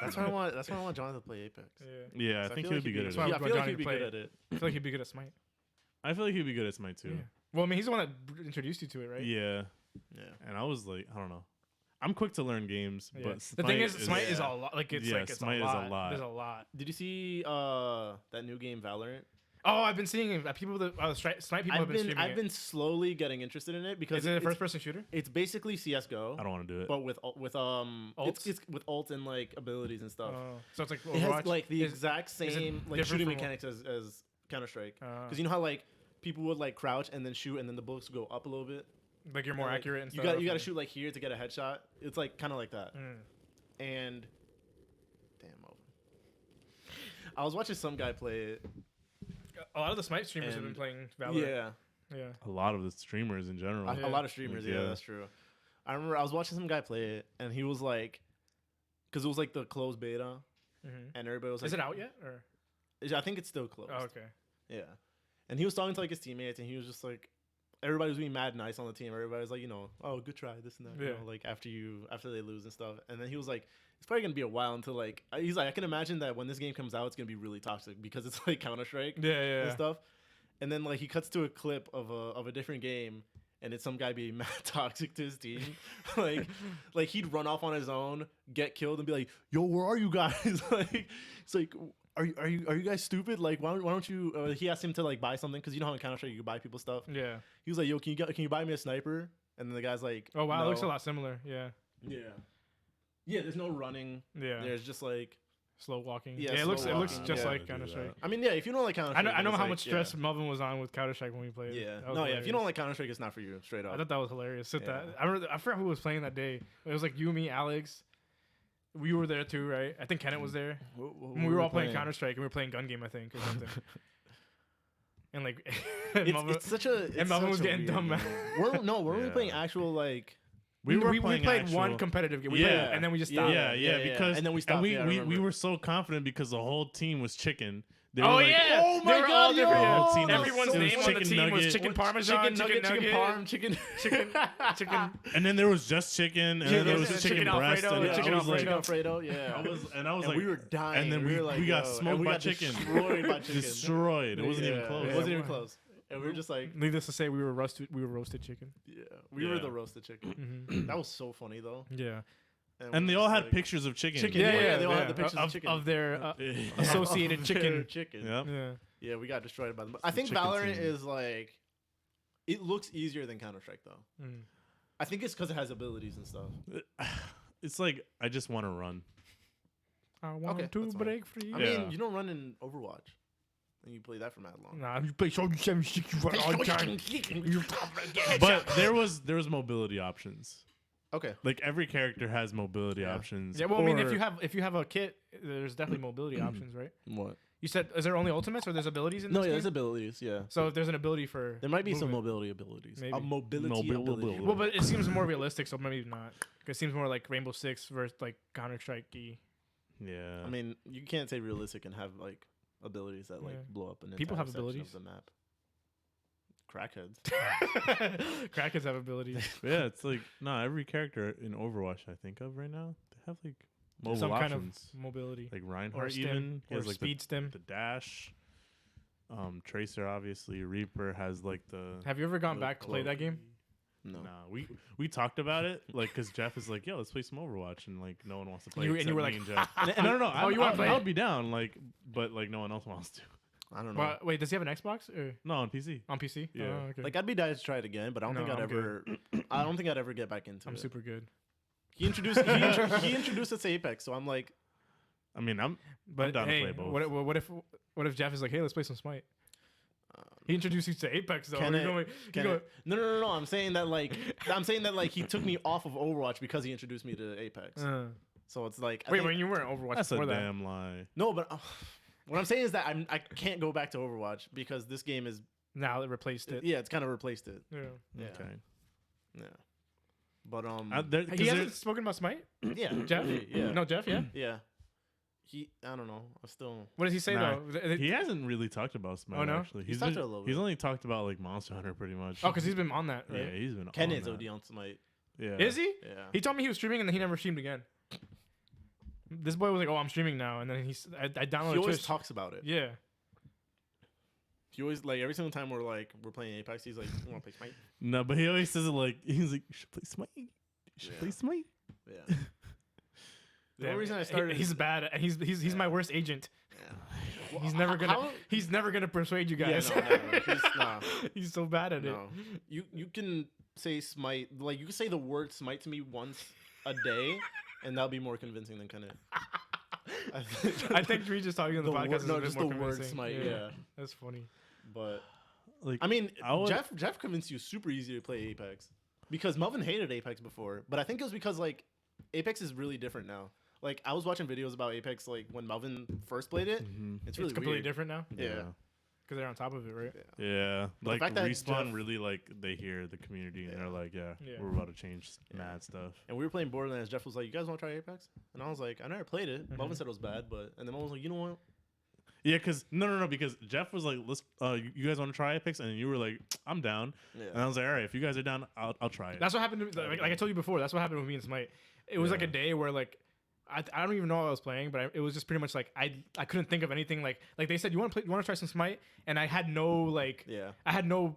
That's why I want Jonathan to play Apex. Yeah, I think he would be good at it. I feel like he'd be good at it. I feel like he'd be good at Smite. I feel like he'd be good at Smite too. Yeah. Well, I mean, he's the one that introduced you to it, right? Yeah. And I was like, I don't know. I'm quick to learn games, but the thing is, Smite is a lot. Like it's Smite a lot. Is a lot. There's a lot. Did you see that new game Valorant? Oh, I've been seeing it. People that Smite people have been streaming I've been slowly getting interested in it because is it a first-person shooter? It's basically CS:GO. I don't want to do it, but with ults? It's with ults and like abilities and stuff. So it's like Overwatch. It has like the exact same like shooting mechanics as Counter-Strike. Because you know how like people would like crouch and then shoot and then the bullets go up a little bit. Like you're more accurate and stuff. You got to shoot like here to get a headshot. It's like kind of like that. And damn, I was watching some guy play it. A lot of the Smite streamers have been playing Valorant. Yeah. A lot of the streamers in general. A lot of streamers. Yeah, that's true. I remember I was watching some guy play it, and he was like, because it was like the closed beta, and everybody was like, "Is it out yet?" Or I think it's still closed. Oh, okay. Yeah, and he was talking to like his teammates, and he was just like, everybody was being mad nice on the team. Everybody was like, oh, good try, this and that. You know, like after they lose and stuff. And then he was like, it's probably gonna be a while until like he's like, I can imagine that when this game comes out, it's gonna be really toxic because it's like Counter-Strike, and stuff. And then like he cuts to a clip of a different game, and it's some guy being mad toxic to his team. like he'd run off on his own, get killed, and be like, yo, where are you guys? Like it's like. Are you guys stupid? Like, why don't you? He asked him to like buy something because you know how in Counter-Strike you can buy people stuff. Yeah. He was like, "Yo, can you buy me a sniper?" And then the guy's like, "Oh wow, no. It looks a lot similar." Yeah. Yeah. There's no running. Yeah. There's just like slow walking. Yeah. It looks just like Counter-Strike. I mean, if you don't like Counter-Strike, I know how much stress Melvin was on with Counter-Strike when we played. Yeah. No, if you don't like Counter-Strike, it's not for you. Straight up. I thought that was hilarious. I forgot who was playing that day. It was like you, me, Alex. We were there too, right? I think Kenneth was there. We were all playing Counter-Strike and we were playing gun game, I think, or something. And like, Melvin was getting dumb. Were we playing actual like? We played one competitive game. And then we just stopped. Because and then we stopped. And we were so confident because the whole team was chicken. Oh my god! Different. Everyone's name on the team was chicken parmesan, chicken parm, chicken. And then there was just chicken, and then there was chicken breast, and chicken Alfredo. Yeah. I was like, we were dying. And then we got smoked by chicken. Destroyed by chicken. Destroyed. It wasn't even close. It wasn't even close. And we were just like, needless to say, we were roasted chicken. Yeah, we were the roasted chicken. That was so funny though. Yeah. And they all had pictures of chicken. Yeah, they all had the pictures of chicken of their associated chicken. Yep. Yeah, we got destroyed by them. But I think Valorant is like, it looks easier than Counter-Strike though. I think it's because it has abilities and stuff. It's like I just want to run. I want to break free. I mean, you don't run in Overwatch. And you play that for mad long. Nah, you play Soldier 76 all the time. But there was mobility options. Okay. Like every character has mobility options. Yeah, well, I mean, if you have a kit, there's definitely mobility options, right? What? You said, is there only ultimates or there's abilities in this game? there's abilities, yeah. So if there's an ability for there might be some mobility abilities. Maybe. Mobility ability. Well, but it seems more realistic, so maybe not. Because it seems more like Rainbow Six versus like Counter-Strike-y. Yeah. I mean, you can't say realistic and have like abilities that like blow up an people entire have section abilities of the map. Crackheads. Crackheads have abilities. Yeah, it's like every character in Overwatch I think of right now, they have like mobile some options. Kind of mobility. Like Reinhardt or stim, even he or has like speed stim. The dash. Tracer obviously. Reaper has like the. Have you ever gone back to play that game? No. Nah, we talked about it like because Jeff is like, yo, let's play some Overwatch, and like no one wants to play. And you were like, and Jeff. No, oh, you want to play? I would be down, like, but like no one else wants to. I don't know. But wait, does he have an Xbox? Or? No, on PC. On PC? Yeah. Oh, okay. Like I'd be down to try it again, but I don't think I'd ever. I don't think I'd ever get back into it. I'm super good. He introduced us to Apex, so I'm like. I mean, I'm down to play both. What if Jeff is like, hey, let's play some Smite? He introduced you to Apex though. No. I'm saying that like he took me off of Overwatch because he introduced me to Apex. So it's like wait, when you were in Overwatch, that's before a damn lie. No, but what I'm saying is that I can't go back to Overwatch because this game is now it replaced it. Yeah, it's kind of replaced it. Yeah. Okay. Yeah. But he hasn't spoken about Smite. Yeah, Jeff. Yeah. No, Jeff. Yeah. Yeah. I don't know. I still. What does he say though? He hasn't really talked about Smite. Oh no, actually, he's talked a little bit. He's only talked about like Monster Hunter pretty much. Oh, because he's been on that. Right? Yeah, he's been. Ken on is that. OD on Smite. Yeah. Is he? Yeah. He told me he was streaming and then he never streamed again. This boy was like, "Oh, I'm streaming now," and then I downloaded. He always Twitch. talks about it. Yeah. He always like every single time we're playing Apex, he's like, "You want to play Smite?" No, but he always says it like he's like, "You should play Smite. You should play Smite." Yeah. The only reason I started, he's bad. He's my worst agent. Yeah. He's never gonna persuade you guys. Yeah, no. He's so bad at it. You can say Smite, like you can say the word Smite to me once a day, and that'll be more convincing than kind of. I think we just talking on the podcast. No, just the word Smite. Yeah, that's funny. But like, I mean, Jeff convinced you super easy to play Apex because Melvin hated Apex before, but I think it was because like Apex is really different now. Like I was watching videos about Apex like when Melvin first played it. It's really completely weird. different now. Yeah. Because they're on top of it, right? Yeah. But like Respawn Jeff, really like they hear the community and they're like, we're about to change mad stuff. And we were playing Borderlands. Jeff was like, "You guys want to try Apex?" And I was like, "I never played it." Melvin said it was bad, and then Melvin was like, "You know what?" Yeah, because no, because Jeff was like, "Let's, you guys want to try Apex?" And you were like, "I'm down." Yeah. And I was like, "All right, if you guys are down, I'll try it." That's what happened to me. Like I told you before, that's what happened with me and Smite. It was like a day where like I don't even know what I was playing, but it was just pretty much like I couldn't think of anything like they said you want to try some Smite, and I had no I had no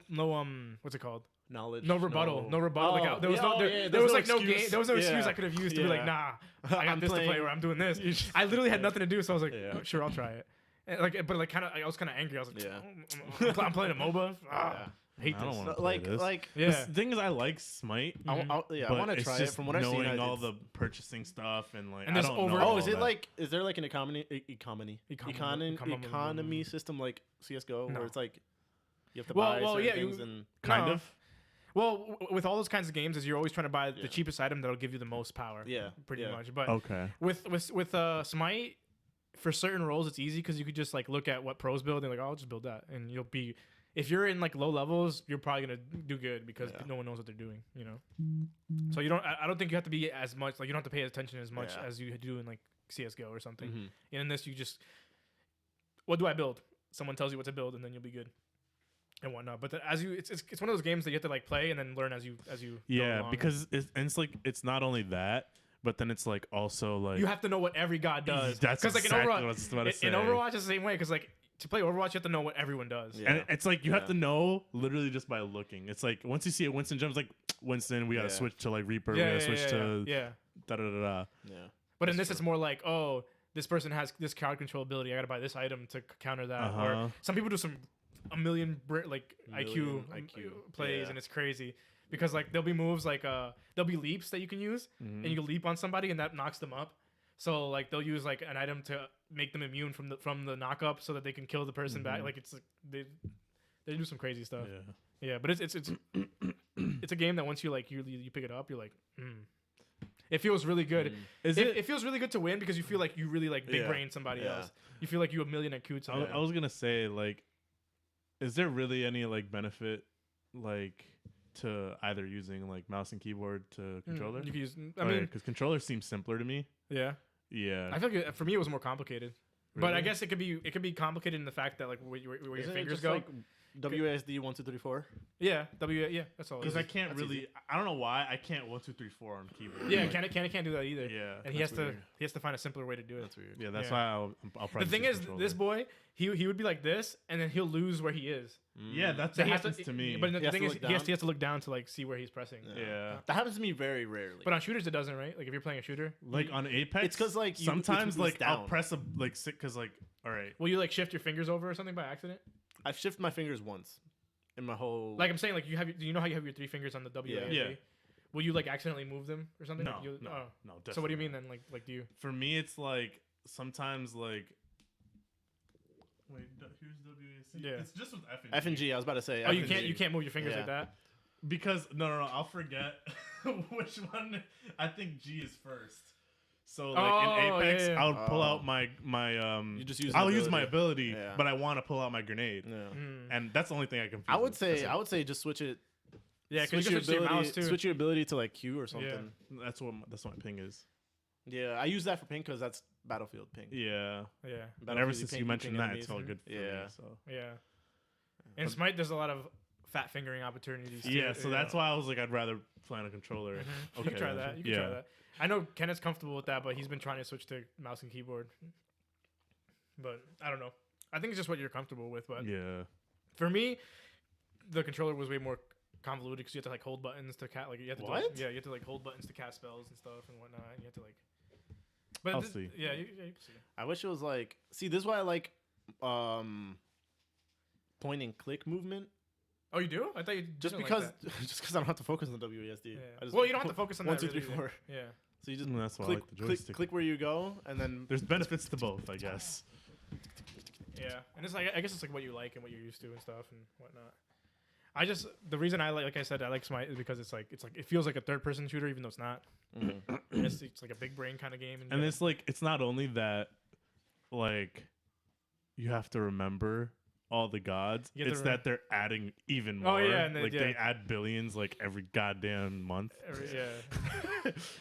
what's it called, knowledge, no rebuttal. Like there was no excuse. There was no excuse I could have used to be like, nah, I got this to play or I'm doing this. I literally had nothing to do, so I was like, sure, I'll try it. And I was kind of angry. I was like, I'm playing a MOBA. I hate this. I don't want to play this. The thing is, I like Smite. I want to try it. From what I've seen, knowing all the purchasing stuff and like, and I don't know. Oh, is it like? Is there like an economy system like CS:GO where it's like you have to buy certain things and kind of. Well, with all those kinds of games, is you're always trying to buy the cheapest item that'll give you the most power. Yeah, pretty much. But with Smite, for certain roles, it's easy because you could just like look at what pros build and like, oh, I'll just build that, and you'll be. If you're in like low levels, you're probably gonna do good because no one knows what they're doing, you know. So you don't. I don't think you have to be as much like you don't have to pay attention as much as you do in like CS:GO or something. And in this, you just what do I build? Someone tells you what to build, and then you'll be good and whatnot. But it's one of those games that you have to like play and then learn as you. Yeah, because it's like it's not only that. But then it's like also like you have to know what every god does. That's exactly what I was about to say. In Overwatch, it's the same way because like to play Overwatch, you have to know what everyone does. Yeah. And it's like you have to know literally just by looking. It's like once you see a Winston jump, it's like Winston, we gotta switch to like Reaper. We gotta switch to da da da da. Yeah. But in this, it's more like, oh, this person has this crowd control ability. I gotta buy this item to counter that. Or some people do a million IQ plays, and it's crazy because like there'll be moves like there'll be leaps that you can use, and you can leap on somebody, and that knocks them up. So like they'll use like an item to make them immune from the knock up, so that they can kill the person back. Like it's like they do some crazy stuff. Yeah. But it's it's a game that once you like you pick it up, you're like. It feels really good. It feels really good to win because you feel like you really like big brain somebody else. You feel like you a million IQ somebody. I was gonna say like, is there really any like benefit like to either using like mouse and keyboard to controller? You can use. I mean, because controller seems simpler to me. Yeah. Yeah. I feel like for me it was more complicated. Really? But I guess it could be complicated in the fact that like where your fingers go. Like WASD 1 2 3 4. Yeah, that's all. Because I can't really. Easy. I don't know why I can't 1 2 3 4 on keyboard. Yeah, like, can't do that either. Yeah, and he has to find a simpler way to do it. That's weird. Yeah, that's why I'll probably. The thing is, this boy he would be like this, and then he'll lose where he is. Yeah, that happens to me. But the thing is, he has to look down to like see where he's pressing. Yeah, that happens to me very rarely. But on shooters, it doesn't, right? Like if you're playing a shooter, like on Apex, it's because like sometimes like I'll press a like because like all right. Will you like shift your fingers over or something by accident? I've shifted my fingers once. In my whole like I'm saying like do you know how you have your 3 fingers on the WASD? Yeah. Will you like accidentally move them or something? No, like no, definitely. So what do you mean then? Like do you? For me, it's like sometimes like. Wait, here's WASD. Yeah. It's just with F and F and G. I was about to say. Oh, you can't move your fingers like that. Because no, I'll forget which one. I think G is first. So like in Apex, I'll pull out my You just use. I'll use my ability, but I want to pull out my grenade, and that's the only thing I can. I would say just switch it. Yeah, switch your ability. Switch your ability to like Q or something. Yeah. That's what my ping is. Yeah, I use that for ping because that's Battlefield ping. Yeah. And ever since you mentioned that, it's all good for me. So. Yeah. And Smite, there's a lot of fat fingering opportunities. Yeah, so that's why I was like, I'd rather play on a controller. Okay, you can try that. You can try that. I know Kenneth's comfortable with that, but he's been trying to switch to mouse and keyboard. But I don't know. I think it's just what you're comfortable with. But for me, the controller was way more convoluted because you have to like hold buttons to cast. Like you have to you have to like hold buttons to cast spells and stuff and whatnot. And you have to like. But I'll see. Yeah, you can see. I wish it was like. See, this is why I like point and click movement. Oh, you do? I thought you just because I don't have to focus on WASD. Yeah. Well, you don't have to focus on 1 2 3 4. Yeah. So you just that's why I like the joystick. click where you go, and then there's benefits to both, I guess. Yeah, and it's like I guess it's like what you like and what you're used to and stuff and whatnot. The reason I like I said I like Smite is because it's like it feels like a third person shooter even though it's not. It's like a big brain kind of game. And it's like it's not only that, like, you have to remember all the gods. It's that they're adding even more. Oh yeah, they add billions like every goddamn month.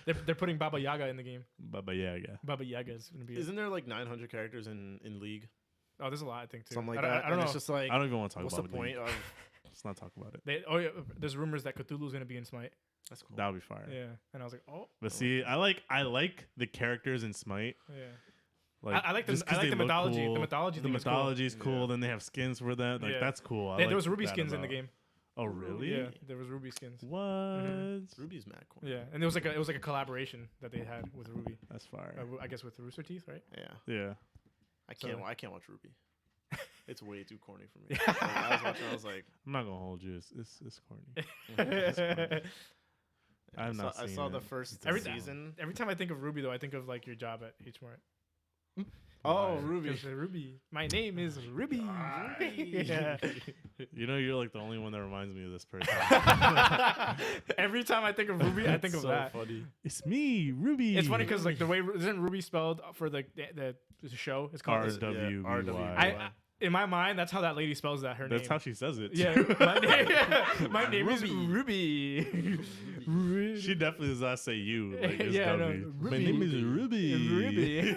They're putting Baba Yaga in the game. Baba Yaga is gonna be. Isn't there like 900 characters in League? Oh, there's a lot I think too. Something like that. I don't know. It's just like I don't even want to talk about it. What's the point of? Let's not talk about it. There's rumors that Cthulhu's gonna be in Smite. That's cool. That would be fire. Yeah, and I was like, oh. But see, I like the characters in Smite. Yeah. Like, I like the mythology. Cool. The mythology is cool. Then they have skins for that. Like that's cool. There was Ruby skins in the game. Oh really? Yeah, there was Ruby skins. What? Ruby's mad cool. Yeah, and it was like a collaboration that they had with Ruby. That's fire. I guess with Rooster Teeth, right? Yeah. I can't watch Ruby. It's way too corny for me. Like, I was watching. I was like, I'm not gonna hold you. It's corny. It's corny. I saw the first season. Every time I think of Ruby, though, I think of like your job at H Mart. Oh, Ruby. Ruby. My name is Ruby. Yeah. You know, you're like the only one that reminds me of this person. Every time I think of Ruby, I think of that. Funny. It's me, Ruby. It's funny because like the way isn't Ruby spelled for the show? It's called RWBY. In my mind, that's how that lady spells that. Her name. That's how she says it. Yeah. My name is Ruby. She definitely does not say you. Like, it's no, my name is Ruby. Ruby.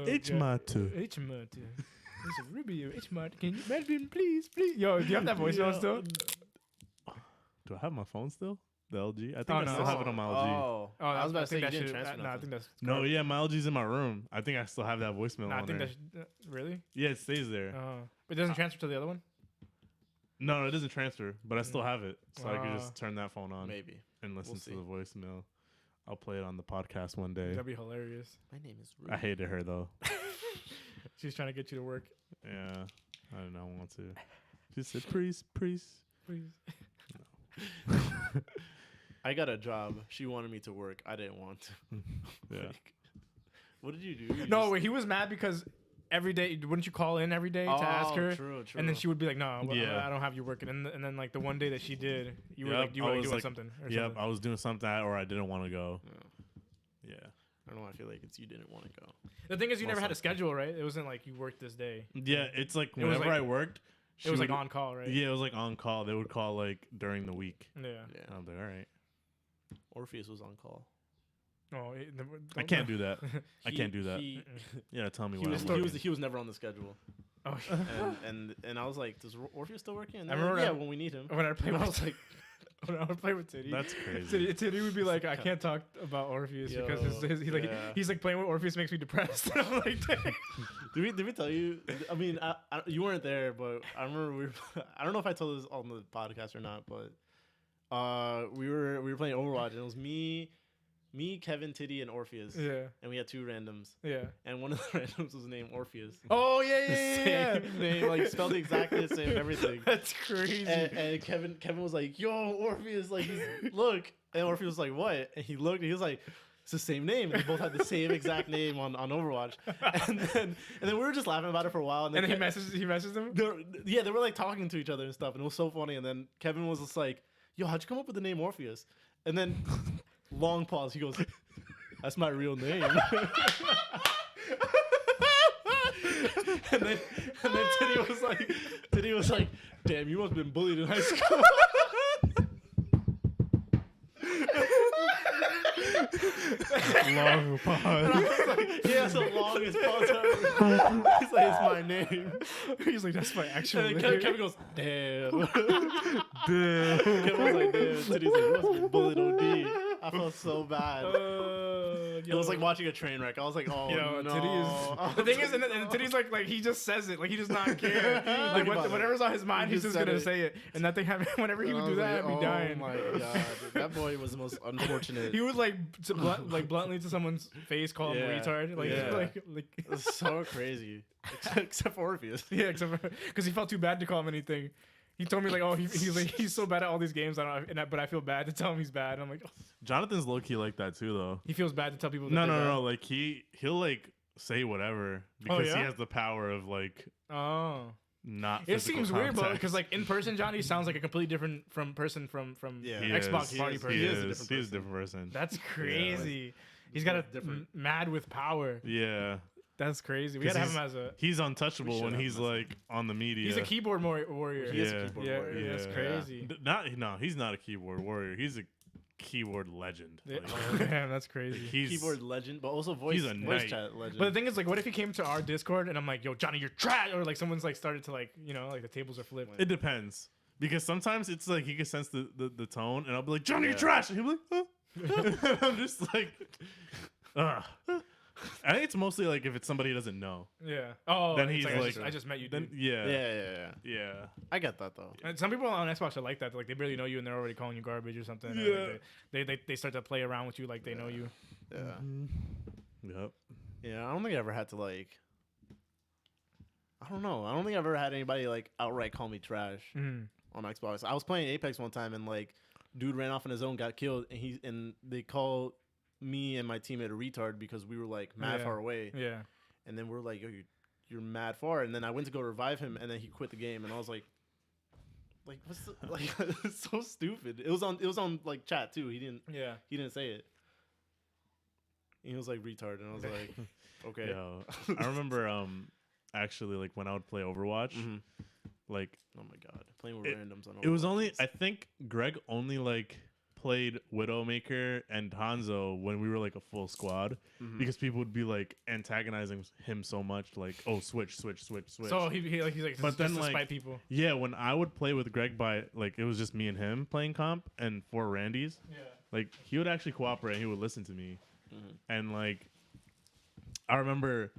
H Mart. H Mart. It's Ruby. H Mart. Can you imagine, please? Yo, do you have that voicemail still? Do I have my phone still? The LG. I think I still have it on my LG. I was about to say you didn't transfer. No, I think that's. No, yeah, my LG's in my room. I think I still have that voicemail. No, I think there. that's really. Yeah, it stays there. But it doesn't transfer to the other one. No, it doesn't transfer, but I still have it, so I can just turn that phone on, maybe, and listen to the voicemail. I'll play it on the podcast one day. That'd be hilarious. My name is Ruth. I hated her though. She's trying to get you to work. Yeah, I did not want to. She said, "Please." No. I got a job. She wanted me to work. I didn't want to. Yeah. What did you do? No, wait, he was mad because every day, wouldn't you call in every day to ask her? True. And then she would be like, "No, I don't have you working." And then like the one day that she did, you were like, "You were doing something." Yep, I was doing something, or I didn't want to go. Yeah. I don't know. I feel like it's you didn't want to go. The thing is, you never had a schedule, right? It wasn't like you worked this day. Yeah, it's like whenever I worked, it was like on call, right? Yeah, it was like on call. They would call like during the week. Yeah. I'm like, all right. Orpheus was on call. Oh, I can't do that. I can't do that. Yeah, tell me what. He was never on the schedule. Oh, and I was like, does Orpheus still working? And I remember when we need him. When I played, I was like, when I would play with Titty. That's crazy. Titty would be like, I can't talk about Orpheus because he's like playing with Orpheus makes me depressed. And I'm like, dang. Did we tell you? I mean, you weren't there, but I remember I don't know if I told this on the podcast or not, but we were playing Overwatch and it was me, Kevin, Titty, and Orpheus. Yeah. And we had 2 randoms. Yeah. And one of the randoms was named Orpheus. Oh yeah. Same name, like spelled exactly the same, everything. That's crazy. And Kevin was like, "Yo, Orpheus, like, look." And Orpheus was like, "What?" And he looked, and he was like, "It's the same name." And they both had the same exact name on Overwatch. And then we were just laughing about it for a while. And then he messaged him. They were like talking to each other and stuff, and it was so funny. And then Kevin was just like, "Yo, how'd you come up with the name Orpheus?" And then long pause. He goes, "That's my real name." and then Titty was like, "Damn, you must have been bullied in high school." Long pause. Like, yeah, it's the longest pause ever. He's like, "It's my name." He's like, "That's my actual name." Kevin goes, "Damn." Kevin was like, "Damn." Titty's like, "You must have been bullied OD." I felt so bad. It was like watching a train wreck. I was like, "Oh no!" The thing is, and Titty's like he just says it, like he does not care. Like whatever's on his mind, he's just gonna say it. And that thing happened. Whenever he would do that, I'd be dying. Oh my god, that boy was the most unfortunate. He would like bluntly to someone's face call him retard. Like it's so crazy. Except for Orpheus. Yeah, except for because he felt too bad to call him anything. He told me like, "Oh, he's so bad at all these games. But I feel bad to tell him he's bad." And I'm like, oh. Jonathan's low key like that too, though. He feels bad to tell people. That No. Like he'll like say whatever because he has the power of like. Oh. Not. It seems weird, but because like in person, Johnny sounds like a completely different from Xbox party person. He is a different person. That's crazy. Yeah. He's got a mad with power. Yeah. That's crazy. We gotta have him as a. He's untouchable when he's like on the media. He's a keyboard warrior. He is a keyboard warrior. Yeah, that's crazy. He's not a keyboard warrior. He's a keyboard legend. Yeah. Like, damn, that's crazy. He's keyboard legend, but also voice chat legend. But the thing is, like, what if he came to our Discord and I'm like, "Yo, Johnny, you're trash," or like someone's like started to like, like the tables are flipped. It depends because sometimes it's like he can sense the tone, and I'll be like, "Johnny, you're trash," and he'll be like, "Huh?" I'm just like, ugh. I think it's mostly like if it's somebody he doesn't know. Yeah. Oh. Then he's like, I just met you. Then, dude. Yeah. I get that though. And some people on Xbox are like that. Like they barely know you and they're already calling you garbage or something. Yeah. Like, they start to play around with you like they know you. Yeah. Mm-hmm. Yep. Yeah. I don't think I ever had to like. I don't know. I don't think I've ever had anybody like outright call me trash on Xbox. I was playing Apex one time and like, dude ran off on his own, got killed, and they called me and my teammate a retard because we were like mad far away. Yeah. And then we're like, "Yo, you're mad far." And then I went to go revive him, and then he quit the game, and I was like, what's the, like it's so stupid. It was on like chat too. He didn't say it. And he was like retard, and I was like, okay. Yo, I remember actually like when I would play Overwatch, like oh my god, playing with randoms on Overwatch. It was only I think Greg only like played Widowmaker and Hanzo when we were like a full squad because people would be like antagonizing him so much, like, oh, switch. So he's like, but then like, spite people. Yeah, when I would play with Greg by like it was just me and him playing comp and 4 Randys. Yeah, like he would actually cooperate. He would listen to me, and like I remember.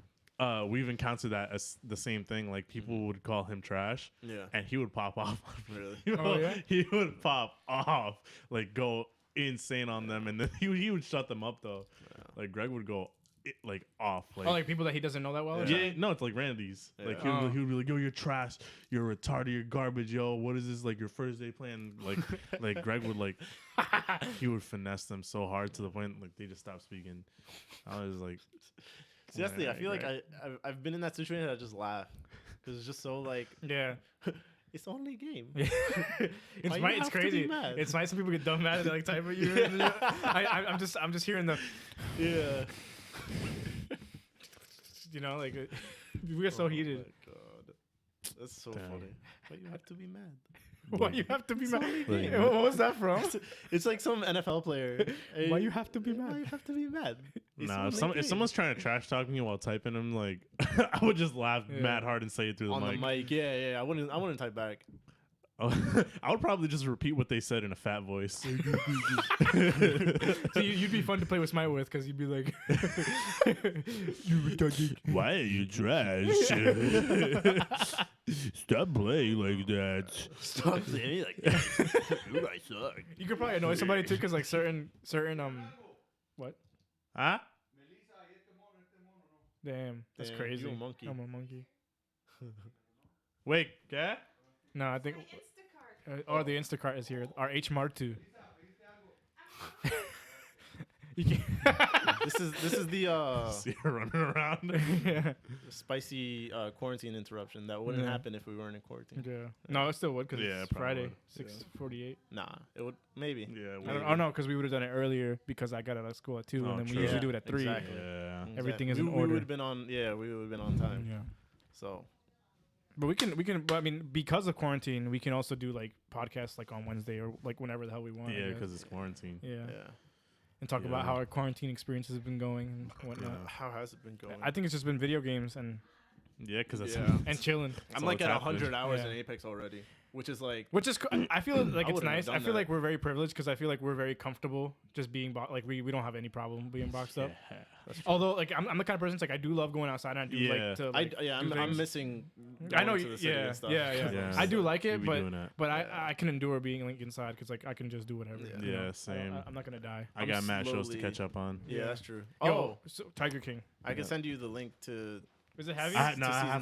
We've encountered that as the same thing. Like people would call him trash, and he would pop off. Really? He would pop off, like go insane on them, and then he would shut them up though. Yeah. Like Greg would go like off. Like people that he doesn't know that well. Yeah, no, it's like Randy's. Yeah. Like he would be like, yo, you're trash, you're retarded, you're garbage, yo. What is this? Like your first day playing? Like Greg would like he would finesse them so hard to the point like they just stopped speaking. I was like. See, that's the. I feel like I've been in that situation and I just laugh because it's just so like it's only a game. It's crazy. It's nice when people get dumb mad and they like type at you. I'm just hearing the you know, like we get so heated. Oh my god, that's so funny. Why you have to be mad? Why you have to be mad? What was that from? It's like some NFL player. Why you have to be mad? Why you have to be mad? Nah, if someone's trying to trash talk me while typing, I'm like, I would just laugh mad hard and say it through the mic. On the mic, yeah. I wouldn't type back. I would probably just repeat what they said in a fat voice. So you'd be fun to play with Smite with because you'd be like, why are you trash? Stop playing like that. Stop playing like that. Dude, I suck. You could probably annoy somebody too because like certain what? Huh? Damn, that's crazy. You're a monkey. I'm a monkey. Wait, yeah? No, I think. The Instacart is here. Our H Mart 2. You can't. This is the see her running around. Spicy quarantine interruption that wouldn't happen if we weren't in quarantine. Yeah. No, it still would because it's Friday, 6:48. Nah, it would maybe. Yeah. Oh no, because we would have done it earlier because I got out of school at 2, and then we usually do it at 3. Exactly. Yeah. Everything is in order. We would have been on. Yeah, we would have been on time. Yeah. So. But we can. I mean, because of quarantine, we can also do like podcasts like on Wednesday or like whenever the hell we want. Yeah, because it's quarantine. Yeah. And talk about how our quarantine experience has been going and whatnot. How has it been going? I think it's just been video games and because that's and chilling. I'm like at 100 hours in Apex already, which is I feel like it's nice. I feel like we're very privileged because I feel like we're very comfortable just being we don't have any problem being boxed up. Although like I'm the kind of person that's like I do love going outside and I do like to I'm missing. I know to the city and stuff. Yeah. I do like it, but I can endure being like inside because like I can just do whatever. Yeah, same. I'm not gonna die. I got mad shows to catch up on. Yeah, that's true. So Tiger King. I can send you the link to. Is it heavy? I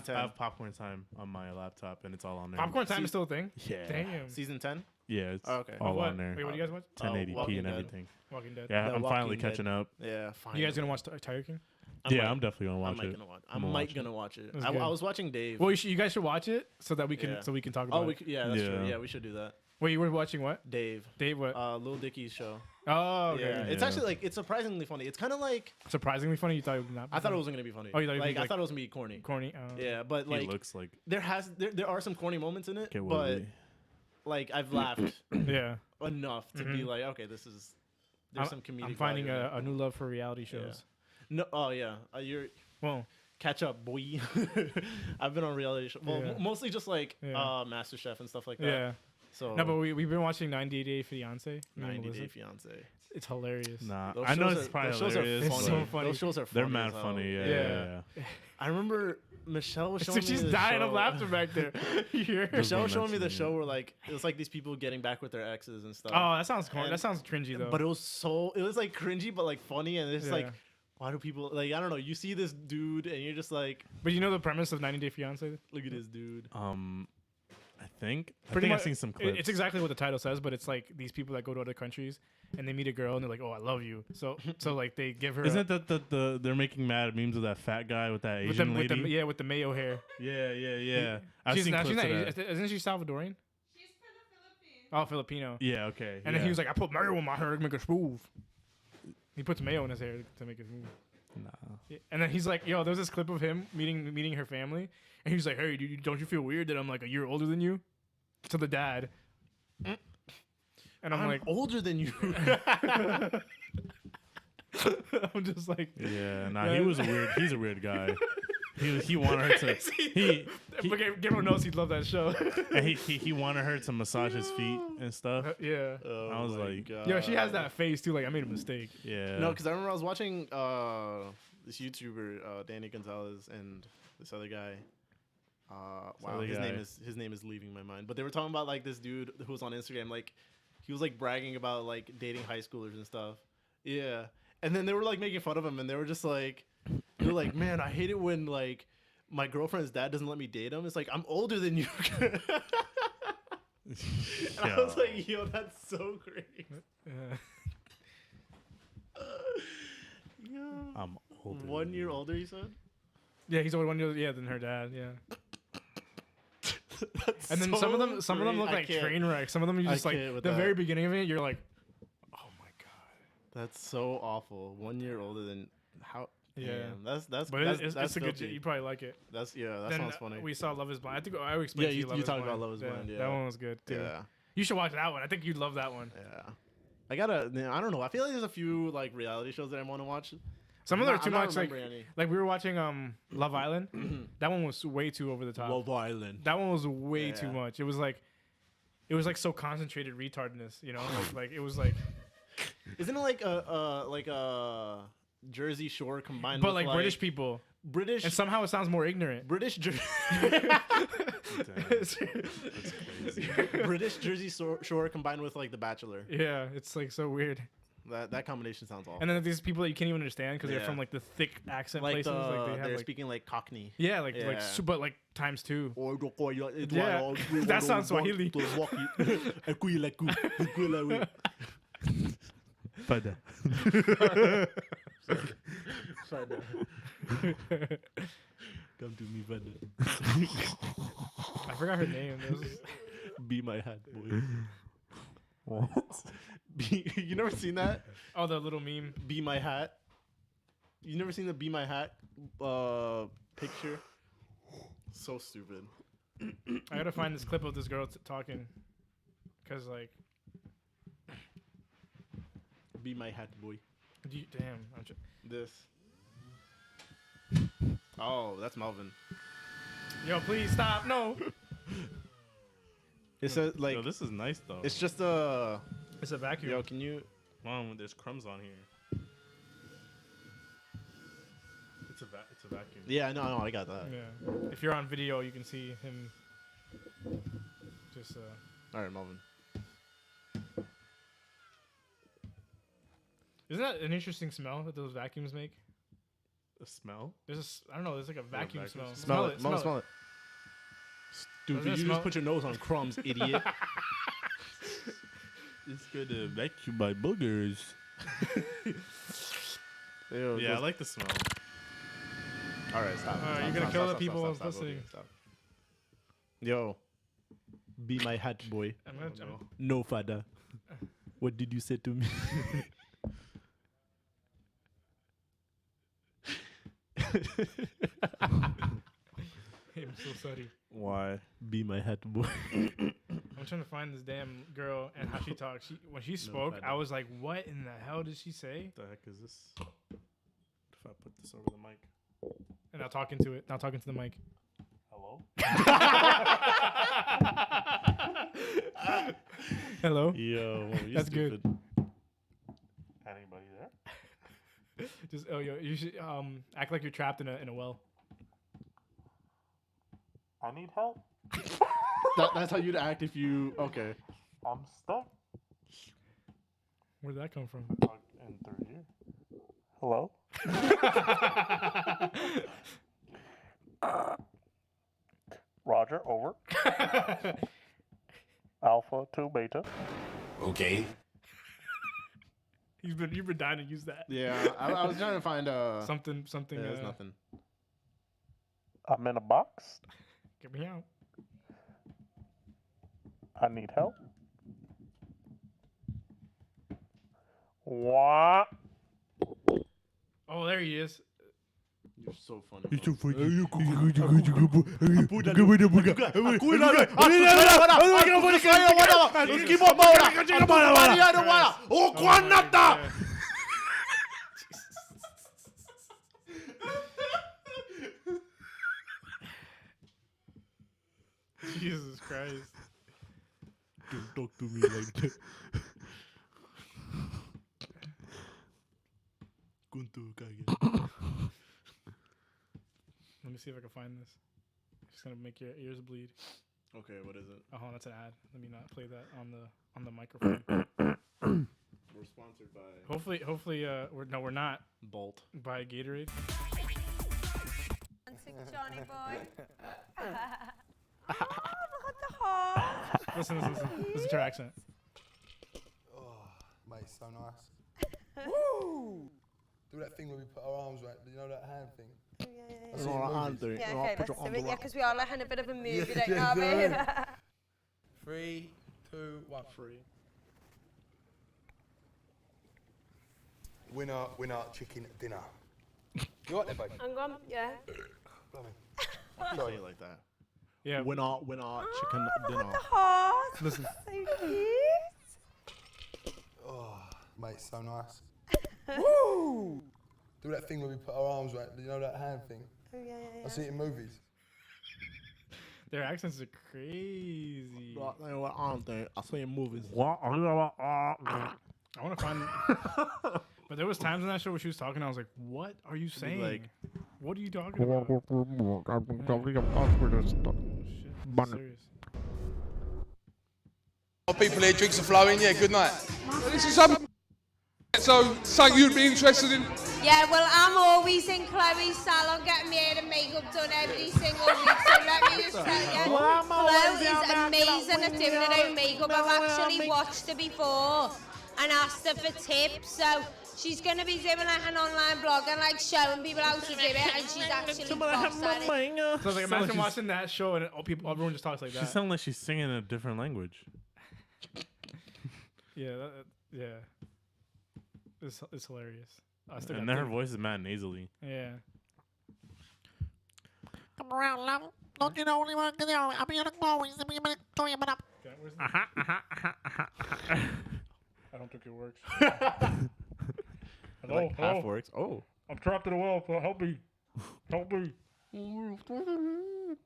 have Popcorn Time on my laptop and it's all on there. Popcorn Time is still a thing? Yeah. Damn. Season 10? Yeah, it's all on there. Wait, what do you guys watch? 1080p and everything. Walking Dead. Yeah, I'm finally catching up. Yeah, finally. You guys gonna watch Tiger King? I'm definitely gonna watch it. I might gonna watch it. I was watching Dave. Well, you guys should watch it so that we can talk about it. That's true. Yeah, we should do that. Wait, you were watching what? Dave. Dave what? Lil Dicky's show. Oh, okay. Yeah. It's actually like it's surprisingly funny. It's kind of like surprisingly funny. You thought it would not? I thought it wasn't gonna be funny. Oh, you thought I thought it was gonna be corny. Corny. Yeah, but like it looks like there are some corny moments in it, but like I've laughed enough to be like, okay, there's some comedic. I'm finding a new love for reality shows. Yeah. No, you're catch up, boy. I've been on reality shows. Well, mostly just like MasterChef and stuff like that. Yeah. So no, but we've been watching 90 Day Fiance. 90 Day Fiance. It's hilarious. Nah, I know it's probably hilarious. It's so funny. Those shows are funny. They're mad funny. Yeah. I remember Michelle was showing me she's dying of laughter back there. Michelle was showing me the show where like it was like these people getting back with their exes and stuff. Oh, that sounds corny. That sounds cringy though. But it was like cringy, but like funny, and it's like, why do people like? I don't know. You see this dude, and you're just like. But you know the premise of 90 Day Fiance? Look at this dude. I think much, I've seen some clips. It's exactly what the title says, but it's like these people that go to other countries and they meet a girl and they're like, "Oh, I love you." So like they give her. Isn't it that they're making mad memes of that fat guy with that Asian lady? With the mayo hair. Yeah. I've seen clips of that. Isn't she Salvadorian? She's Philippine. Oh, Filipino. Yeah. Okay. And then he was like, "I put mayo in my hair to make it smooth." He puts mayo in his hair to make it smooth. Nah. Yeah. And then he's like, "Yo, there's this clip of him meeting her family, and he's like, "Hey, dude, don't you feel weird that I'm like a year older than you?" To the dad. And And I'm like, older than you. I'm just like, yeah, nah, he's a weird guy. He wanted her to everyone knows he'd love that show. and he wanted her to massage his feet and stuff. Yeah. Oh I was my like, God. Yo, she has that face too. Like, I made a mistake. Yeah. No, because I remember I was watching this YouTuber, Danny Gonzalez, and this other guy. Wow, his name is leaving my mind. But they were talking about like this dude who was on Instagram, like he was like bragging about like dating high schoolers and stuff. Yeah, and then they were like making fun of him, and they were just like, they're like, man, I hate it when like my girlfriend's dad doesn't let me date him. It's like I'm older than you. I was like, yo, that's so great. Yeah. I'm older. 1 year older, you said? Yeah, he's only 1 year than her dad. Yeah. That's And then so some of them look great. like train wrecks. Some of them you just like the very beginning of it, you're like, oh my god. That's so awful. 1 year older than how? Yeah, Damn, that's but that's, it's that's a good. filthy. You probably like it. That Then sounds funny. we saw Love Is Blind. I think I explained to you. you talked about Love Is Yeah, Blind. Yeah, that one was good too. Yeah, You should watch that one. I think you'd love that one. yeah. I don't know. I feel like there's a few like reality shows that I want to watch. Some of them are too I'm not much. Like remembering any. we were watching Love Island. That one was way too over the top. Love Island. That one was way too Yeah. much. It was like so concentrated retardedness. You know, like it was like. Isn't it like a Jersey Shore combined But with like British people, British and somehow it sounds more ignorant. British Jersey British Jersey Shore combined with like The Bachelor. Yeah, it's like so weird. That combination sounds awful. And then these people that you can't even understand because they're Yeah. from like the thick accent like places. Like they have they're like speaking like Cockney. yeah, Yeah. but like times two. Yeah, That sounds Swahili. Fada. Come to me, Fada. I forgot her name. It was, Be my hat, boy. What? You never seen that? oh, the little meme. Be my hat. You never seen the Be my hat picture? So stupid. I gotta find this clip of this girl talking, cause like, Be my hat, boy. damn. This. Oh, that's Melvin. Yo, please stop. No. It says like Yo, this is nice though. it's just a. It's a vacuum. Yo, can you? Mom, there's crumbs on here. It's a vacuum. Yeah, no, I got that. Yeah. If you're on video, you can see him. Just All right, Melvin. Isn't that an interesting smell that those vacuums make? The smell? There's I don't know. There's like a vacuum vacuum smell. Smell it. Stupid! Doesn't it You smell- just put your nose on crumbs, idiot. It's gonna vacuum my boogers. Ew, Yeah, I like the smell. All right, stop. Alright, stop, you're gonna stop, kill stop, the people stop, stop, listening. okay, stop. Yo, be my hat boy. I'm gonna, No, father. What did you say to me? I'm so sorry. Why? Be my hat boy. I'm trying to find this damn girl and how she talks. When she spoke, I was like, "What in the hell did she say?" What the heck is this? If I put this over the mic. And now talking to it. Now talking to the mic. Hello? Hello. Yo, That's good. Anybody there? Just you should act like you're trapped in a well. I need help. That's how you'd act if you. Okay. I'm stuck. Where did that come from? In third year. Hello? Roger, over. Alpha to beta. Okay. You've been dying to use that. Yeah, I was trying to find Something. Yeah, there's nothing. I'm in a box. Get me out. I need help. What? Oh, there he is. You're so funny. You're so funny. Jesus Christ. Don't talk to me like that. Let me see if I can find this. It's gonna make your ears bleed. Okay, what is it? Oh, that's an ad. Let me not play that on the microphone. We're sponsored by Hopefully, we're not Bolt. by Gatorade. Johnny boy. Oh, look at the heart. Listen to her accent. Oh, mate, so nice. Woo! Do that thing where we put our arms right, you know that hand thing? Yeah, That's all right. okay, let's do it. Yeah, because we are like in a bit of a mood, you don't Yeah, know, yeah. babe. 3, 2, 1. Free. Winner, chicken dinner. You right there, baby? Hang on, yeah. Blimey. Say it like that. Yeah. Winner, chicken Look dinner. at the heart. Listen. So cute. Oh, mate, so nice. Woo! Do that thing where we put our arms right, you know that hand thing? Oh, yeah. I see it in movies. Their accents are crazy. What aren't they? I see in movies. I want to find. But there was times in that show where she was talking. I was like, "What are you saying? like- what are you talking about?" Oh, shit. Serious. People here, drinks are flowing, yeah, good night. This is something you'd be interested in? Yeah, well, I'm always in Chloe's salon getting my hair and makeup done every single week, so let me just tell you, Chloe is amazing at doing her own makeup. I've actually watched her before and asked her for tips, so she's going to be doing like an online blog and like showing people how to do it, and she's actually boss at it. So like, imagine watching that show and everyone just talks like She that. sounds like she's singing in a different language. Yeah, yeah. It's hilarious. I still And got then her the- voice is mad nasally. Yeah. Come around, love. Don't you know only one can do? I'm here to go. He's going to show you up. Okay, where's the- I don't think it works. Hello, Like half works. Oh. I'm trapped in the well, so help me. Help me.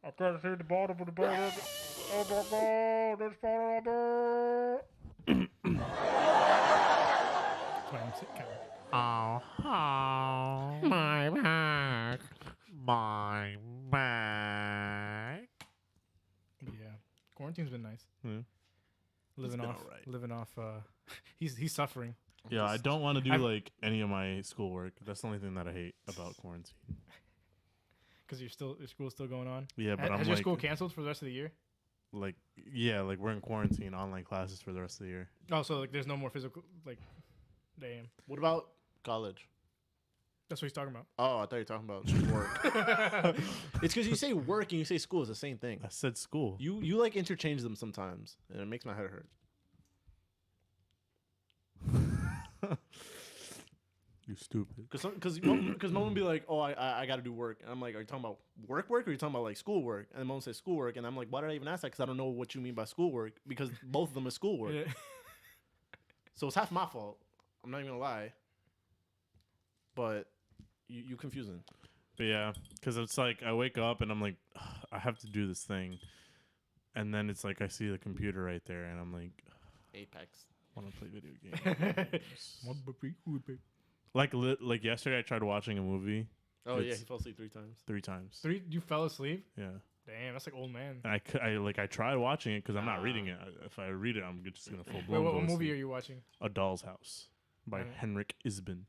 I can't see the bottom of the bed. Oh my god, there's part of the Oh, my back. My back. Yeah. Quarantine's been nice. Yeah. Living been off. alright. Living off. He's suffering. Yeah, I don't want to do I've- like any of my schoolwork. That's the only thing that I hate about quarantine. Because your school's still going on. Yeah, but Has I'm your like, school canceled for the rest of the year? like, yeah, like we're in quarantine, online classes for the rest of the year. Oh, so like there's no more physical like. Damn. What about college? That's what he's talking about. Oh, I thought you were talking about work. It's because you say work and you say school is the same thing. I said school. You like interchange them sometimes, and it makes my head hurt. You stupid. Because mom would be like, oh, I got to do work. And I'm like, are you talking about work or are you talking about like schoolwork? And mom says schoolwork. And I'm like, why did I even ask that? Because I don't know what you mean by schoolwork, because both of them is schoolwork. Yeah. So it's half my fault. I'm not even going to lie. But you confusing. But yeah, because it's like I wake up and I'm like, I have to do this thing. And then it's like I see the computer right there and I'm like, Apex. I want to play video games. Like yesterday I tried watching a movie Oh, yeah, It's- he fell asleep 3 times. 3 times. You fell asleep? Yeah. Damn, that's like old man. And I tried watching it because I'm not reading it. If I read it, I'm just gonna full Wait, blown. what movie are you watching? A Doll's House by Alright. Henrik Isben.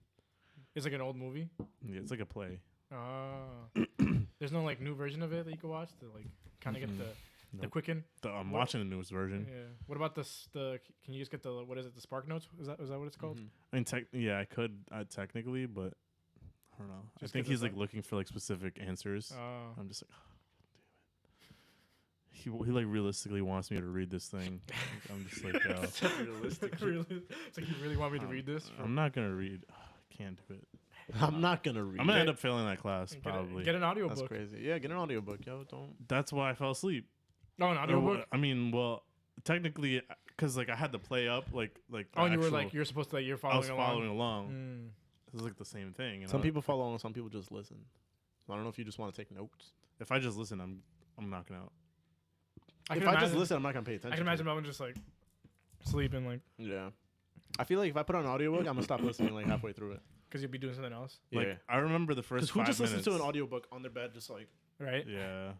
It's like an old movie. Yeah, it's like a play. Oh. There's no like new version of it that you can watch to like kind of get the Nope. quicken. I'm What- watching the newest version. Yeah. What about the? Can you just get the what is it? The Spark Notes? Is that what it's called? I mean, yeah, I could technically, but I don't know. Just I think 'cause he's it's like like- looking for like specific answers. Oh. I'm just like, damn it. He like realistically wants me to read this thing. I'm just like, It's like you really want me to read this? I'm not gonna read. I can't do it. I'm not gonna read. I'm gonna end up failing that class probably. Get an audiobook. That's crazy. Yeah, get an audiobook, yo. Don't. That's why I fell asleep. Oh, an audiobook. I mean, well, technically, because like I had to play up like. Oh, and you were like you're supposed to like you're following I was along. following along. It was like the same thing. You know? Some people follow along, some people just listen. So I don't know if you just want to take notes. If I just listen, I'm knocking out. If I just listen, I'm not gonna pay attention. I can imagine Melvin just like sleeping, like. Yeah. I feel like if I put on an audiobook, I'm gonna stop listening like halfway through it. Because you'll be doing something else. Like Yeah. I remember the first. 5 who just minutes. listens to an audiobook on their bed, just like. Right. Yeah.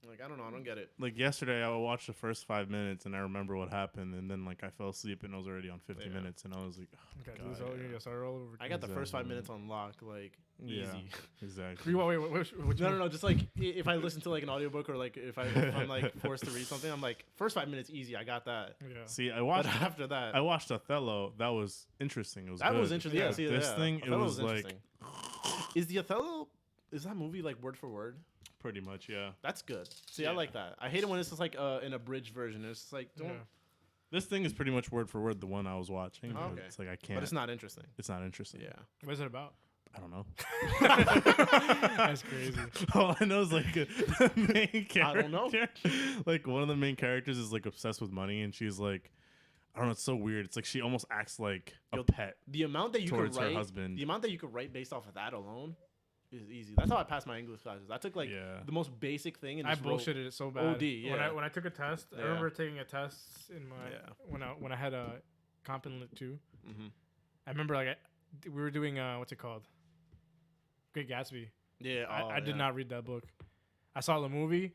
Like I don't know, I don't get it. Like yesterday, I watched the first 5 minutes and I remember what happened, and then like I fell asleep and I was already on 50 minutes, and I was like, oh, start all over. I got the first 5 minutes on lock, like easy. Exactly. Wait, No. Just like if I listen to like an audiobook or like if I'm like forced to read something, I'm like first 5 minutes easy. I got that. Yeah. See, I watched but after that. I watched Othello. That was interesting. It was that good. was interesting. Yeah. See, This thing, Othello it was like interesting. Is the Othello? Is that movie like word for word? pretty much, yeah. That's good. See, I like that. I hate it when it's just like in a bridge version. It's just like don't. Yeah. This thing is pretty much word for word the one I was watching. Oh, okay. It's like I can't. But it's not interesting. It's not interesting. Yeah. What is it about? I don't know. That's crazy. All I know is like the main character. I don't know. Like one of the main characters is like obsessed with money, and she's like, I don't know. It's so weird. It's like she almost acts like a pet. The amount that you could towards her write, husband. the amount that you could write based off of that alone is easy. That's how I passed my English classes. I took like the most basic thing and I just wrote bullshitted it so bad. OD, yeah. When I took a test, I remember taking a test in my when I had a comp in Lit 2. Mm-hmm. I remember like we were doing what's it called? Great Gatsby. Yeah, I did not read that book. I saw the movie,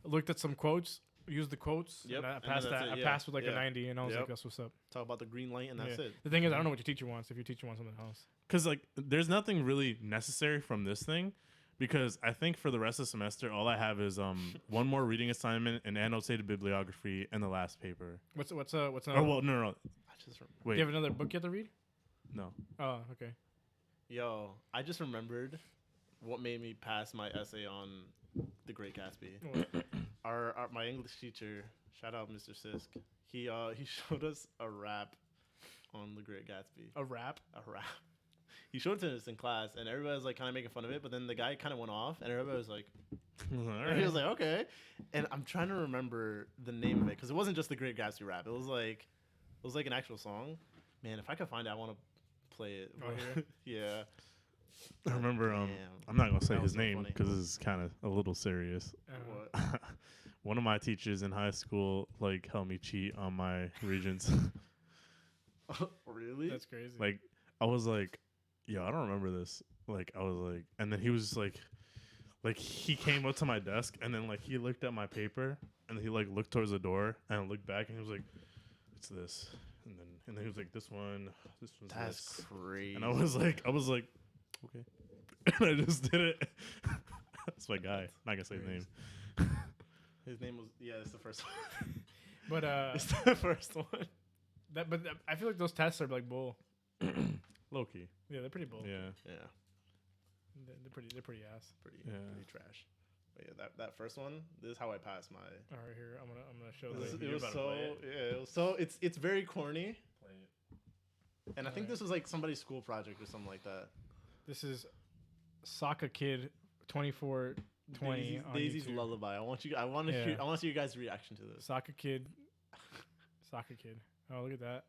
looked at some quotes, used the quotes. Yep. And I passed that. I passed with like a 90, and I was like, "That's what's up." Talk about the green light, and that's it. The thing is, I don't know what your teacher wants. If your teacher wants something else, because like there's nothing really necessary from this thing. Because I think for the rest of the semester, all I have is one more reading assignment, an annotated bibliography, and the last paper. What's Oh well, no. I just wait. Do you have another book you have to read? No. Oh, okay. Yo, I just remembered what made me pass my essay on The Great Gatsby. My English teacher, shout out Mr. Sisk. He showed us a rap on The Great Gatsby. A rap. He showed it to us in class, and everybody was like kind of making fun of it. But then the guy kind of went off, and everybody was like, and he was like, okay. And I'm trying to remember the name of it because it wasn't just the Great Gatsby rap. It was like an actual song. Man, if I could find it, I want to play it. Oh, yeah. I remember. I'm not gonna say his name because this is kind of a little serious. What? One of my teachers in high school like helped me cheat on my regents. Really? That's crazy. Like I was like, yo, I don't remember this. Like I was like, and then he was just like he came up to my desk and then like he looked at my paper and he like looked towards the door and I looked back and he was like, it's this, and then he was like, this one's That's this. crazy. And I was like, okay, and I just did it. That's my guy. Not gonna say his name. His name was it's the first one. But it's the first one. I feel like those tests are like bull. Low key. Yeah, they're pretty bull. Yeah. They're pretty ass. Pretty trash. But yeah, that first one. This is how I passed my. All right, here I'm gonna show It was so it's very corny. Play it. And I think this was like somebody's school project or something like that. This is Soccer Kid 2420 on Daisy's YouTube. Lullaby. I want to see your guys' reaction to this. Soccer Kid. Oh, look at that.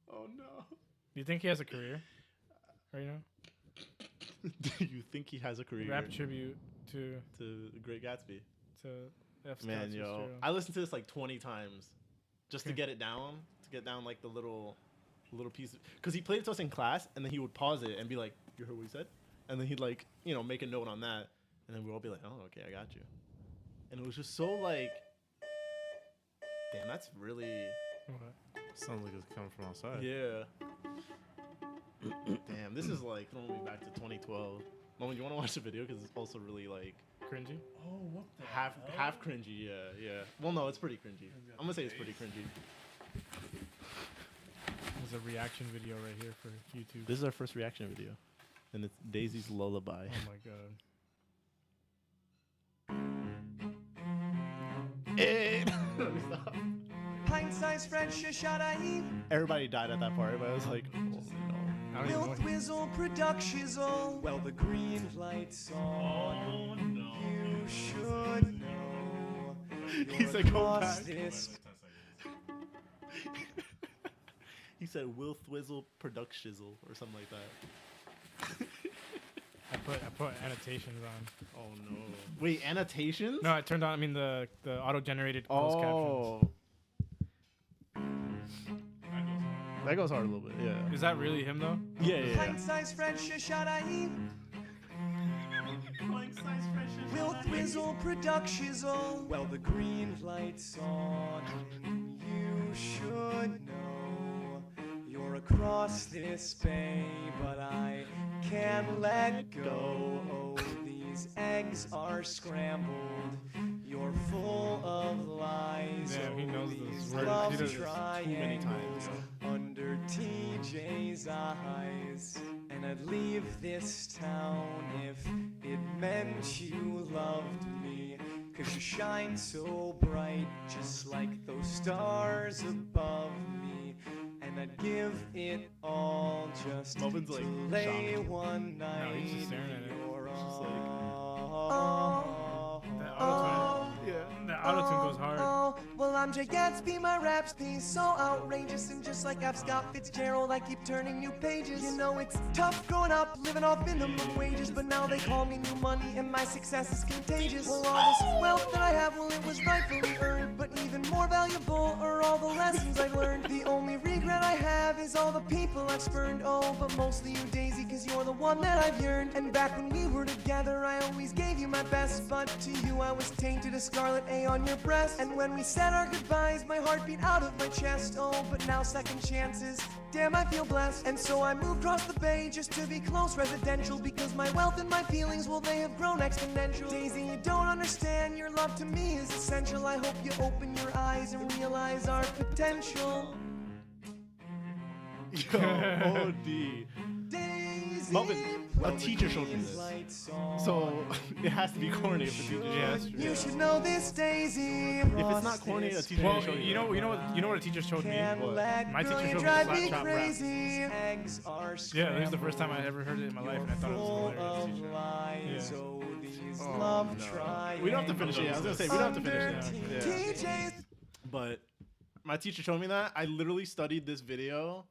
Oh no. Do you think he has a career right now? Do you think he has a career? Rap tribute to The Great Gatsby. To F. Man, Scott's yo, Fitzgerald. I listened to this like 20 times just to get it down, like the little piece. Because he played it to us in class, and then he would pause it and be like, "You heard what he said?" And then he'd like, make a note on that, and then we'd all be like, "Oh, okay, I got you." And it was just so like, damn, that's really. Sounds like it's coming from outside. Yeah. Damn, this is like throwing me back to 2012. Moment, you want to watch the video because it's also really like cringy. Oh, what the half cringy? Yeah. Well, no, it's pretty cringy. I'm gonna say it's pretty cringy. There's a reaction video right here for YouTube. This is our first reaction video, and it's Daisy's Lullaby. Oh my god. Stop. Everybody died at that part. Everybody was like, oh no. don't even know what Twizzle Productizzle. Well, the green light's on. Oh no. You should know. He's like, go back. This He said Will Thwizzle Productizzle or something like that. I put annotations on. Oh no. Wait, annotations? No, I turned on. I mean the auto-generated closed captions. That goes hard a little bit. Yeah. Is that really him though? Yeah. pint-sized French shot I eat. Will Thwizzle Productizzle. Well, the green light's on. You should know. You're across this bay, but I can't let go. Oh, these eggs are scrambled. You're full of lies. Yeah, he knows these this word. love He does this too many times. under TJ's eyes. And I'd leave this town if it meant you loved me. 'Cause you shine so bright, just like those stars above me. And I'd give it all just Melvin's, to like, lay shocked. one night No, he's just staring at it. in your Just like, The auto-tune goes hard. Oh, well, I'm Jay Gatsby, my rap's piece so outrageous. And just like F. Scott Fitzgerald, I keep turning new pages. You know, it's tough growing up, living off minimum wages. But now they call me new money, and my success is contagious. Well, all this wealth that I have, well, it was rightfully earned. But even more valuable are all the lessons I've learned. The only regret I have is all the people I've spurned. Oh, but mostly you, Daisy, 'cause you're the one that I've yearned. And back when we were together, I always gave you my best. But to you, I was tainted a scarlet A on your breast. And when we said our goodbyes, my heart beat out of my chest. Oh, but now second chances, damn, I feel blessed. And so I moved across the bay just to be close residential. Because my wealth and my feelings, well, they have grown exponential. Daisy, you don't understand, your love to me is essential. I hope you open your eyes and realize our potential. Yo, OD. Daisy, Melvin, a teacher showed me this. So it has to be corny if a teacher showed me. You should know this, Daisy. If it's not corny, a teacher Well, showed you know what a teacher showed me. My teacher showed me drive flat me top rap. crazy. Eggs are Yeah, this is the first time I ever heard it in my life, and I thought it was hilarious. hilarious. Yeah. Oh, these Oh, love no. triangles. We don't have to finish it. I was gonna say we don't have to finish it. Yeah. TJ's. But my teacher showed me that. I literally studied this video.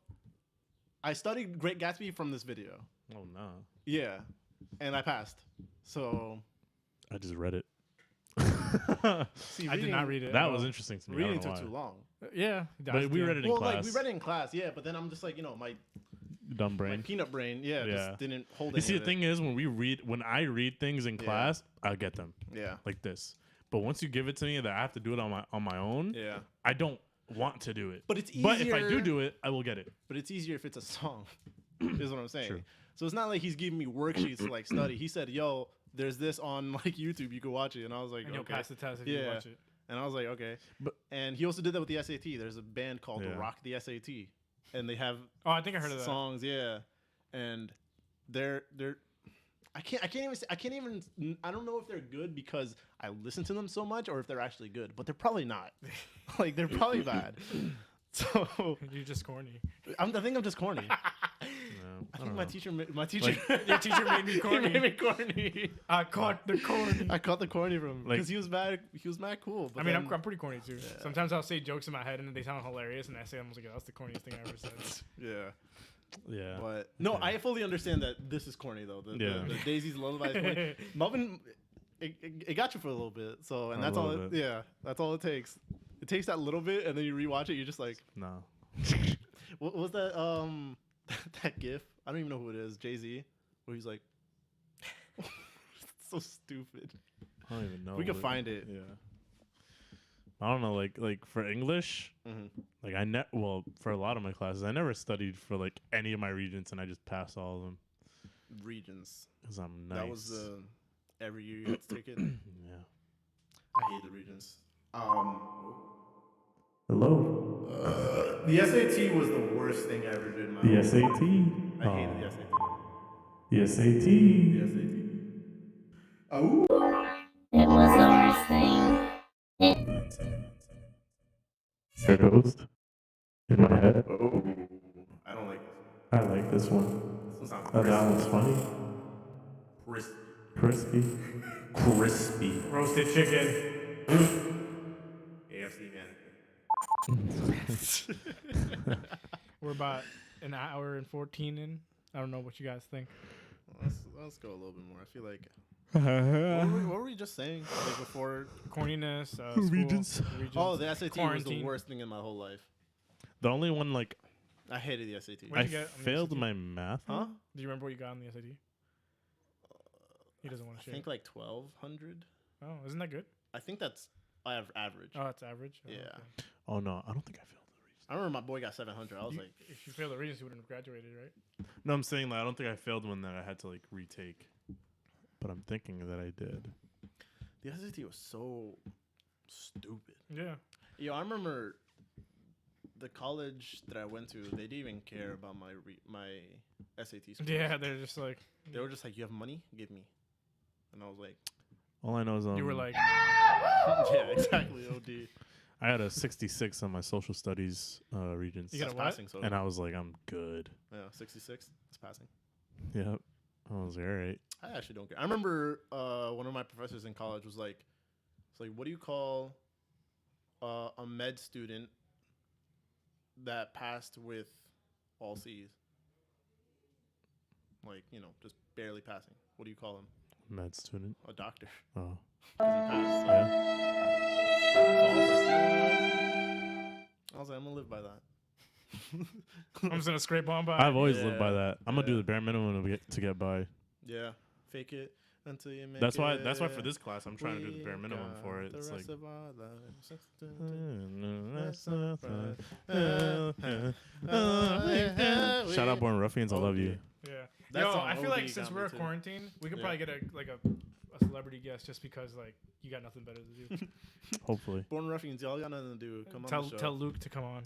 I studied Great Gatsby from this video. Oh no. Yeah, and I passed. So I just read it. see, I did not read it. That at was all. interesting to me. Reading I don't took know too why. long. Yeah, But we read it in Well, class. like we read it in class, yeah. But then I'm just like, my Dumb brain. peanut brain, yeah, Yeah. just didn't hold. You see, any the of thing is, when I read things in Yeah. class, I get them it. Yeah, like this. But once you give it to me, that I have to do it on my own. yeah. I don't want to do it. But it's easier. But if I do it, I will get it. But it's easier if it's a song. Is what I'm saying. True. So it's not like he's giving me worksheets to like study. He said, "Yo, there's this on like YouTube. You can watch it." And I was like, And you'll "Okay." pass the test if you watch it. And I was like, "Okay." But- And he also did that with the SAT. There's a band called Yeah. Rock the SAT, and they have Oh, I think I heard of that. songs. Yeah, and they're. I can't even. I don't know if they're good because I listen to them so much, or if they're actually good. But they're probably not. Like they're probably bad. So You're just corny. I think I'm just corny. No, I don't think know. my teacher, Your teacher made me he corny. made me corny. I caught the corny. I caught the corny from him Like- because he was mad. He was mad cool. But I mean, then, I'm pretty corny too. Sometimes I'll say jokes in my head and they sound hilarious, and I say, "I'm like, that's the corniest thing I ever said." yeah. Yeah. But no, I fully understand that this is corny though. Yeah. The Daisy's lullaby is corny. Melvin, it got you for a little bit. So and A that's all. little bit. Yeah, that's all it takes. It takes that little bit, and then you rewatch it. You're just like, No. what was that? That GIF. I don't even know who it is. Jay-Z, where he's like, so stupid. I don't even know. We could what- find it. Yeah. I don't know. Like for English, like for a lot of my classes, I never studied for like any of my regents, and I just passed all of them Regents. because I'm nice. That was every year you had to take it. Yeah. I hate the Regents. Hello. The SAT was the worst thing I ever did in my The life. SAT. I hated the SAT. The SAT. The SAT. Oh. It was the worst thing. There goes in my head. Oh. I don't like this. I like this one. Oh, that one's funny. Crispy. Crispy. Roasted chicken. AFC man. We're about an hour and 14 in. I don't know what you guys think. Let's go a little bit more. I feel like. What were we just saying like before? Corniness. Regents. Oh, the SAT was the worst thing in my whole life. The only one like I hated the SAT. I failed my math. Huh? Do you remember what you got on the SAT? He doesn't want to share. I think like 1,200. Oh, isn't that good? I think that's average. Oh, it's average. Oh, Yeah. okay. Oh no, I don't think I failed the Regents. I remember my boy got 700. I was like, if you failed the Regents, you wouldn't have graduated, right? No, I'm saying that I don't think I failed one that I had to like retake. But I'm thinking that I did. the SAT was so stupid. Yeah. Yo, I remember the college that I went to. They didn't even care about my SAT scores. Yeah, they're just like. They were just like, "You have money? Give me." And I was like, all I know is you were like, yeah, exactly. OD. I had a 66 on my social studies Regents. You got a what? Passing, so And I was like, I'm good. yeah, 66. It's passing. Yep. I was like, all right. I actually don't care. I remember one of my professors in college was like, "It's like, what do you call a med student that passed with all C's? Like, you know, just barely passing. What do you call him? Med student. A doctor. Oh. 'Cause he passed. Yeah. So I was like, I'm gonna live by that. I'm just gonna scrape on by. I've always lived by that. I'm gonna do the bare minimum to get by. Yeah, fake it until you make That's it. why for this class I'm trying to do the bare minimum for it. It's like shout out Born Ruffians, I love you. Yeah. That Yo, song I feel OD like since got we're me a too. quarantine, we could Yeah. probably get a celebrity guest just because like you got nothing better to do. Hopefully. Born Ruffians, y'all got nothing to do. Come on tell the show. tell Luke to come on.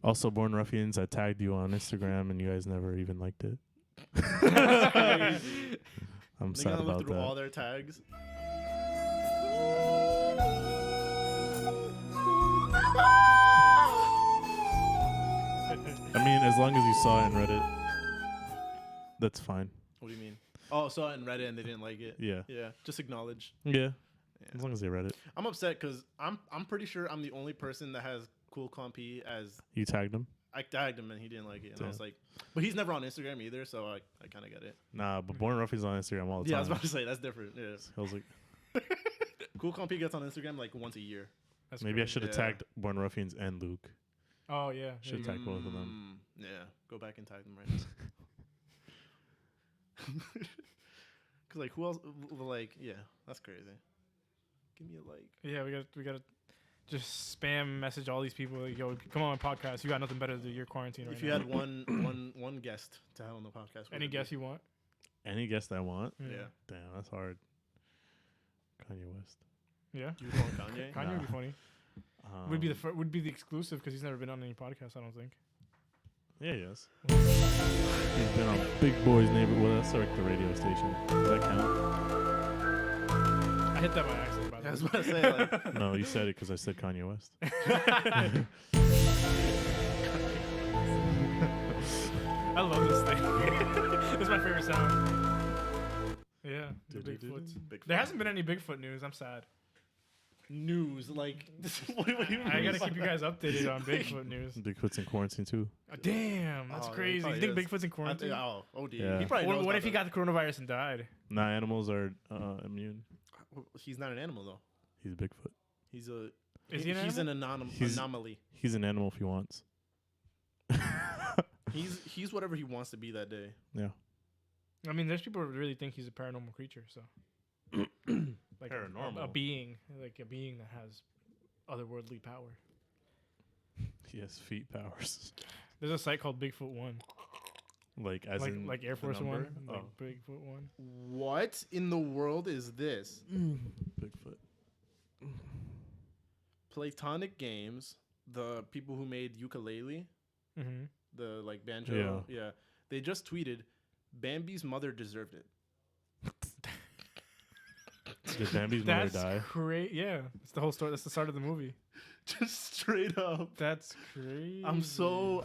Also, Born Ruffians, I tagged you on Instagram and you guys never even liked it. Crazy. I'm They sad gotta look about through that. all their tags. I mean, as long as you saw it and read it, that's fine. What do you mean? Oh, saw it and read it and they didn't like it. Yeah. Yeah, just acknowledge. Yeah. As long as they read it. I'm upset because I'm pretty sure I'm the only person that has Cool Compy as You tagged him? I tagged him and he didn't like it. And I was Damn. like, but he's never on Instagram either, so I kind of get it. Nah, but Born Ruffians on Instagram all the Yeah, I time. was about to say that's different. Yeah. I was like, Cool Compy gets on Instagram like once a year. That's maybe I crazy. should have Yeah. tagged Born Ruffians and Luke. Oh yeah. Should tag both of them. Yeah, go back and tag them right now. Cause like who else? Like yeah, that's crazy. Give me a like. Yeah, we gotta just spam message all these people. Like, yo, come on my podcast. You got nothing better to do. You're quarantined right If now. you had one guest to have on the podcast, Any guess you want? Any guest I want? Yeah. Damn, that's hard. Kanye West. Yeah. You would want Kanye? Kanye would be funny. Would be the would be the exclusive because he's never been on any podcast. I don't think. Yeah, yes. He's been on Big Boy's Neighborhood. Well, that's like the radio station. Does that count? I hit that by accident. By the I was way. about to say like. No, you said it because I said Kanye West. I love this thing. This is my favorite sound. Yeah, the Bigfoots. Bigfoot. There hasn't been any Bigfoot news. I'm sad. News like what do you mean? I gotta keep you guys updated on Bigfoot news. Bigfoot's in quarantine too. Damn, that's Oh, yeah, crazy. You probably think is. Bigfoot's in quarantine? Oh, OD. Yeah. He probably knows What about if he that. got the coronavirus and died? Nah, animals are immune. He's not an animal though. He's Bigfoot. He's a. Is he an he's animal? an He's- anomaly. He's an animal if he wants. He's whatever he wants to be that day. Yeah. I mean, there's people who really think he's a paranormal creature. So, like Paranormal? a being, like a being that has otherworldly power. He has feet powers. There's a site called Bigfoot One, Like as in like Air the Force number? One, like Oh, Bigfoot One. What in the world is this? Bigfoot. Platonic Games, the people who made Ukulele, Mm-hmm. the like banjo, yeah, they just tweeted, "Bambi's mother deserved it." Did Bambi's mother That's die? crazy. Yeah, it's the whole story. That's the start of the movie. Just straight up. That's crazy. I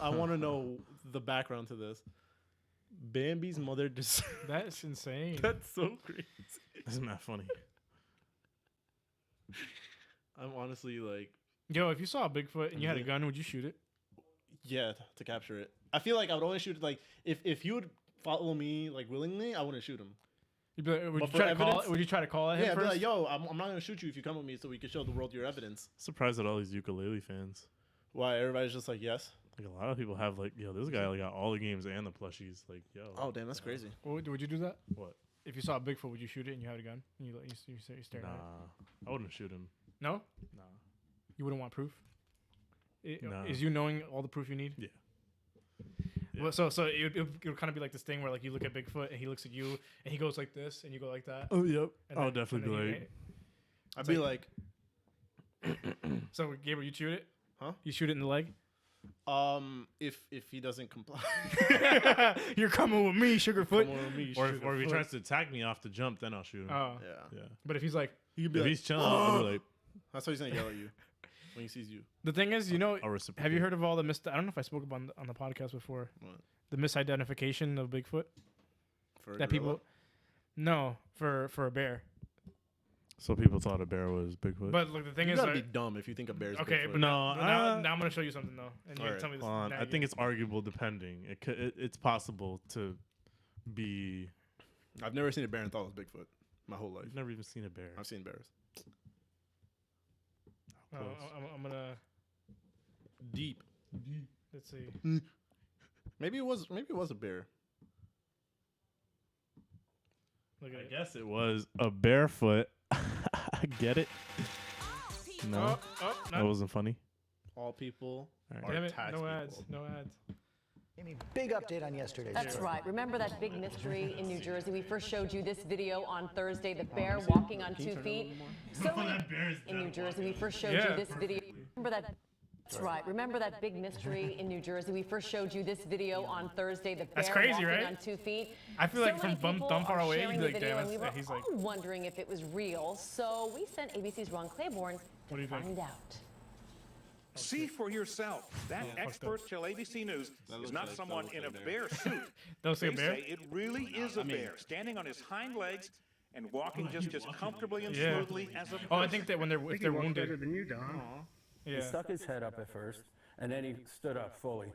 want to know the background to this. Bambi's mother deserves. That's insane. That's so crazy. That's not funny. I'm honestly like, Yo, if you saw a Bigfoot and you had a gun, would you shoot it? yeah, to capture it. I feel like I would only shoot it like if he would follow me like willingly, I wouldn't shoot him. You'd be like, would, But you for try to call, evidence- would you try to call at him Yeah, I'd be first? like, yo, I'm not gonna shoot you if you come with me, so we can show the world your evidence. Surprised at all these ukulele fans. Why everybody's just like, yes. Like a lot of people have like, yo, this guy like got all the games and the plushies. Like, yo. Oh damn, that's crazy. Would you do that? What? If you saw a Bigfoot, would you shoot it and you had a gun? And you stared Nah, at it? I wouldn't shoot him. No? Nah. You wouldn't want proof? Nah. Is you knowing all the proof you need? Yeah. Well, so it would kind of be like this thing where like you look at Bigfoot and he looks at you and he goes like this and you go like that. Oh yep. And I'll then- definitely and be then like, I'd be like, So Gabriel, you shoot it? Huh? You shoot it in the leg? if he doesn't comply, You're coming with me, Sugarfoot. come on with me, or if he Sugarfoot. tries to attack me off the jump, then I'll shoot him. Oh. Yeah. Yeah. But if he's like, He could be If like, he's chilling, I'll be like, that's why he's gonna yell at you when he sees you. the thing is, you know, I'll reciprocate. have you heard of all the I don't know if I spoke about on the podcast before. What? The misidentification of Bigfoot For a that gorilla? people. No, for a bear. So people thought a bear was Bigfoot. But look, the thing You is, gotta be dumb if you think a bear's okay, Bigfoot. but No, now I'm gonna show you something though, and you Alright, tell me this. Hold on. now I you- think it's arguable depending. It's possible to be. I've never seen a bear and thought it was Bigfoot my whole life. I've never even seen a bear. I've seen bears. Oh, Close. I'm gonna. Deep. Let's see. Maybe it was a bear. Look at I it. guess it was a barefoot. Get it? No, that wasn't funny. All people Alright. are Damn it! tax No people. ads. No ads. Amy, big update on yesterday. That's right. Remember that big mystery in New Jersey? We first showed you this video on Thursday, the bear walking on 2 feet. So in New Jersey, we first showed you this video. Remember that? That's right. Remember that big mystery in New Jersey? We first showed you this video on Thursday, the bear That's crazy, walking right? on 2 feet. I feel like So from many dumb people far are away, sharing you'd be the like, video, damn, and we were he's like. all wondering if it was real. So we sent ABC's Ron Claiborne What do to you think? find out. See for yourself. That experts tell ABC News is not someone in a bear suit. Don't say a They bear? say it really is a bear, standing on his hind legs and walking just as comfortably and Yeah. smoothly as a person. Oh, I think that if they're wounded. He Yeah. stuck his head up at first, and then he stood up fully,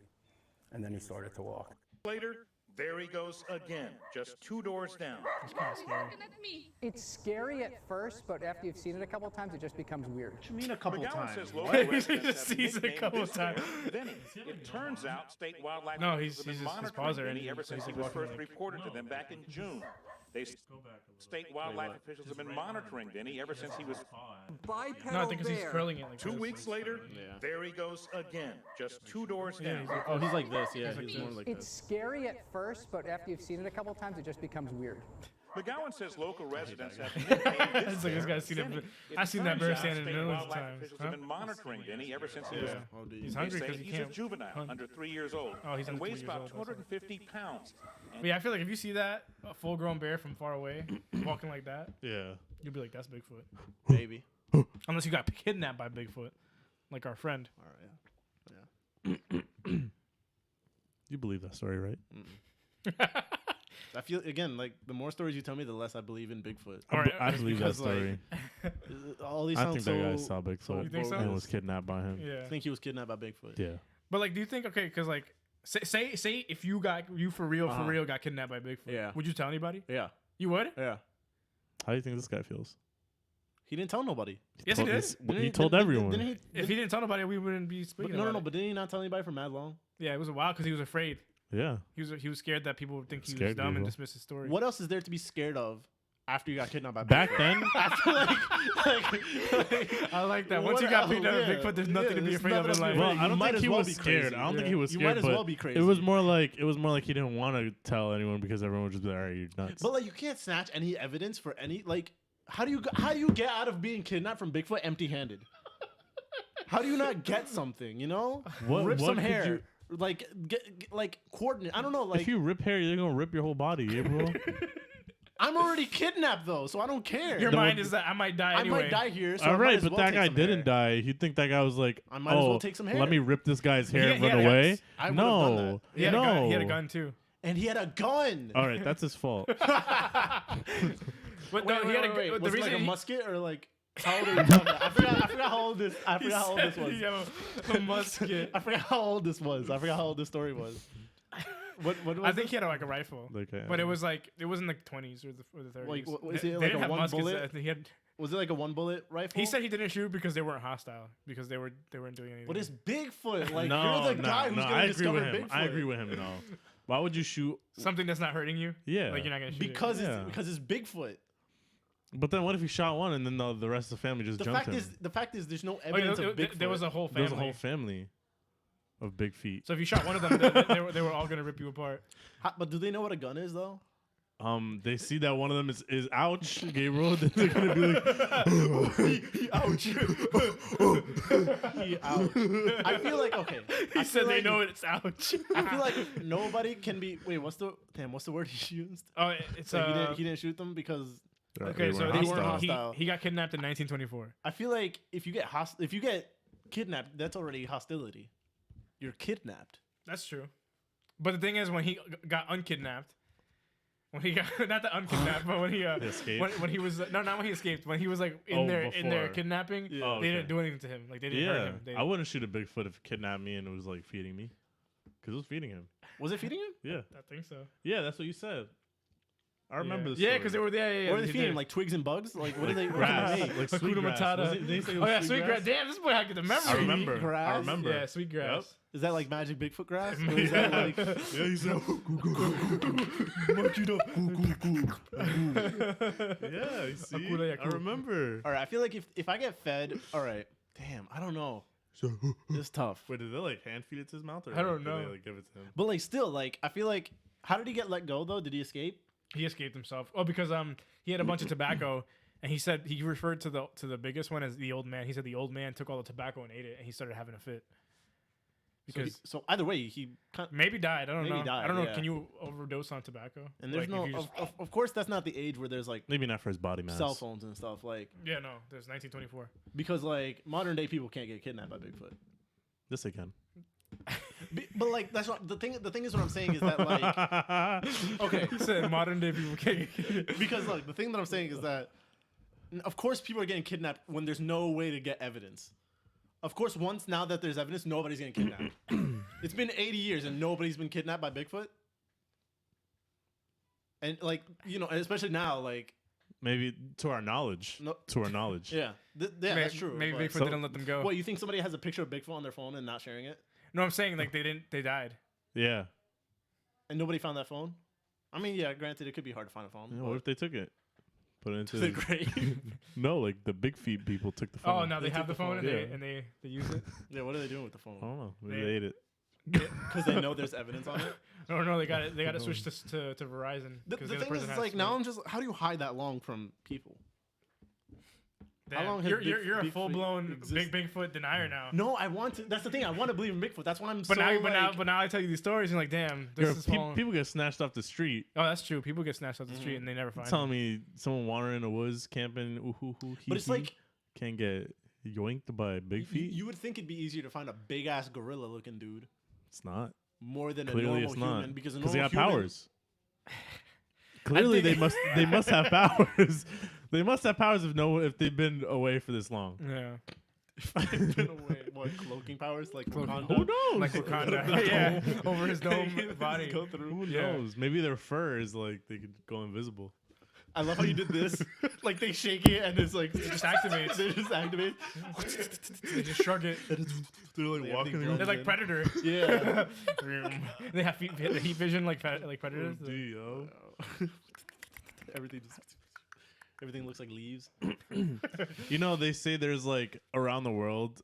and then he started to walk. Later, there he goes again, just 2 doors down. It's kind of scary. It's scary at first, but after you've seen it a couple times, it just becomes weird. What you mean a couple McGowan times? says local He residents just have sees it a nicknamed couple this times. bear Vinny. It turns out state wildlife No, officials he's have been just- his monitoring paws are in, Vinny ever so since he's he was walking first like- reported to them back in June. State wildlife officials have been monitoring Vinny ever since he was. Bipedal No, I think 'cause he's curling it like 2 this. weeks later, Yeah. there he goes again, just 2 doors Yeah, down. he's like, Oh, he's like this. Yeah, he's more like It's this. scary at first, but after you've seen it a couple times, it just becomes weird. McGowan says local residents have nicknamed this It's like this bear guy's seen it. Vinny. I've seen that turns bear out standing state millions of wildlife times. officials Huh? have been monitoring Vinny ever since he was. Yeah. Oh, dude. He's They hungry say because he he's a can't. juvenile, hunt. under 3 years old, Oh, he's and under 3 weighs years about old, that's 250 pounds. But yeah, I feel like if you see that a full-grown bear from far away walking like that, Yeah. you'll be like, "That's Bigfoot." Maybe. Unless you got kidnapped by Bigfoot, like our friend. All right. Yeah. You believe that story, right? I feel again like the more stories you tell me, the less I believe in Bigfoot. All right, I believe that because, like, story. All these I sound think so. that guy saw Bigfoot You think so? and was kidnapped by him. Yeah. I think he was kidnapped by Bigfoot. Yeah. But like, do you think because like, say if you for real got kidnapped by Bigfoot, Yeah. would you tell anybody? Yeah. You would? Yeah. How do you think this guy feels? He didn't tell nobody. Yes, he did. He told everyone. Didn't he? If he didn't tell nobody, we wouldn't be speaking. No. about it. But didn't he not tell anybody for mad long? Yeah, it was a while because he was afraid. Yeah. He was scared that people would think he was Scared dumb and people. dismiss his story. What else is there to be scared of after you got kidnapped by Back Bigfoot? then, I feel like I like that. Once what you got else? picked up with Yeah. Bigfoot, there's nothing to be there's afraid of in nothing life. to be well, afraid I of. don't You might think as he well was be scared. crazy. I don't think Yeah. he was You scared. might as but well be crazy. It was more like he didn't want to tell anyone because everyone would just be like, "All right, you're nuts." But like, you can't snatch any evidence for any like. How do you get out of being kidnapped from Bigfoot empty-handed? How do you not get something? You know, rip some could hair. you- Like get like coordinate. I don't know. Like if you rip hair, you're gonna rip your whole body, April. I'm already kidnapped though, so I don't care. Your mind is that I might die anyway. I might die here. So I All might right, as but well that take guy some didn't hair. die. You'd think that guy was like, I might as well take some hair. Let me rip this guy's hair and He run had a gun. away. I would've done No, that. He had, no. he had a gun too. And he had a gun. All right, that's his fault. But no, he had a gun. Was it like a musket or like? How old are we talking about? I forgot how old this. I forgot how old this was. A musket. I forgot how old this was. I forgot how old this story was. What was I think he had like a rifle, but it was like it wasn't like 20s or the 30s. Like, was they it like didn't a have one muskets. bullet? He had. Was it like a 1 bullet rifle? He said he didn't shoot because they weren't hostile because they weren't doing anything. What is Bigfoot? Like No, you're the guy who's gonna discover Bigfoot. I agree with him. No, why would you shoot something that's not hurting you? Yeah, like you're not gonna shoot because it. because it's Bigfoot. But then what if he shot one and then the rest of the family just jumped him? The fact is, there's no evidence of Bigfoot. There was a whole family. There was a whole family of big feet. So if you shot one of them, they were all gonna rip you apart. But do they know what a gun is though? They see that one of them is ouch, Gabriel. Then they're gonna be like, he ouch. He ouch. I feel like He said they know it's ouch. I feel like nobody can be. Wait, what's the word he used? Oh, it's like he didn't shoot them because. Okay, so they weren't hostile. He got kidnapped in 1924. I feel like if you get kidnapped, that's already hostility. You're kidnapped. That's true. But the thing is, when he got unkidnapped, when he got not the unkidnapped, but when he escaped. When he was not when he escaped, when he was like in their kidnapping, they didn't do anything to him. Like they didn't hurt him. I wouldn't shoot a Bigfoot if it kidnapped me and it was like feeding me, because it was feeding him. Was it feeding him? Yeah, I think so. Yeah, that's what you said. I remember this. Yeah, because they were there. Yeah, what are they feeding him? Like twigs and bugs? Like what are they? Grass, like sweet grass. Oh yeah, sweet grass. Damn, this boy had the memory. I remember. Grass? I remember. Yeah, sweet grass. Yep. Is that like magic Bigfoot grass? Or is that like yeah, he said yeah, you see? I remember. All right, I feel like if I get fed, all right, damn, I don't know. It's tough. Wait, did they like hand feed it to his mouth, or I don't did know. they like give it to him? But like still, like I feel like how did he get let go though? Did he escape? He escaped himself. Oh, because he had a bunch of tobacco, and he said he referred to the biggest one as the old man. He said the old man took all the tobacco and ate it, and he started having a fit. Because so either way, he maybe died. I don't know. Died, I don't know. yeah. Can you overdose on tobacco? And there's like, of course that's not the age where there's like maybe not for his body mass, cell phones and stuff like. Yeah, no, there's 1924. Because like modern day people can't get kidnapped by Bigfoot. Yes, they can. But like that's not the thing. The thing is, what I'm saying is that like okay, he said modern day people can't get kidnapped. Because like the thing that I'm saying is that of course people are getting kidnapped when there's no way to get evidence. Of course, once now that there's evidence, nobody's getting kidnapped. It's been 80 years and nobody's been kidnapped by Bigfoot. And like especially now, like maybe to our knowledge. No. To our knowledge. Yeah, that's true. Maybe but Bigfoot didn't let them go. What, you think somebody has a picture of Bigfoot on their phone and not sharing it? No, I'm saying like they died. Yeah. And nobody found that phone? I mean, yeah, granted, it could be hard to find a phone. Yeah, what if they took it? Put it into the grave? No, like the big feet people took the phone. Oh, now they have the phone and they use it? Yeah, what are they doing with the phone? I don't know. Maybe they ate it. Because they know there's evidence on it? No, they got it. They got to switch to Verizon. The thing is, like, now I'm just, how do you hide that long from people? Damn. How long has you're a full blown Bigfoot denier now. No, I want to. That's the thing. I want to believe in Bigfoot. That's why I'm. But now I tell you these stories and like, damb, people get snatched off the street. Oh, that's true. People get snatched off the street and they never find them. Telling me someone wandering in the woods camping. But it's like can't get yoinked by big feet. You would think it'd be easier to find a big ass gorilla looking dude. It's not. More than Clearly a normal human because they have powers. Clearly they must have powers. They must have powers if they've been away for this long. Yeah. If they've been away, what, cloaking powers like Wakanda? Who knows? Like Wakanda, yeah, over his dome body. Go through. Who knows? Maybe their fur is like they could go invisible. I love how you did this. Like they shake it and it's like it just activates. They just activate. They just shrug it. They're like walking. They're like Predator. Yeah. They have heat vision like Predators. Oh, yo. Everything looks like leaves. They say there's like around the world,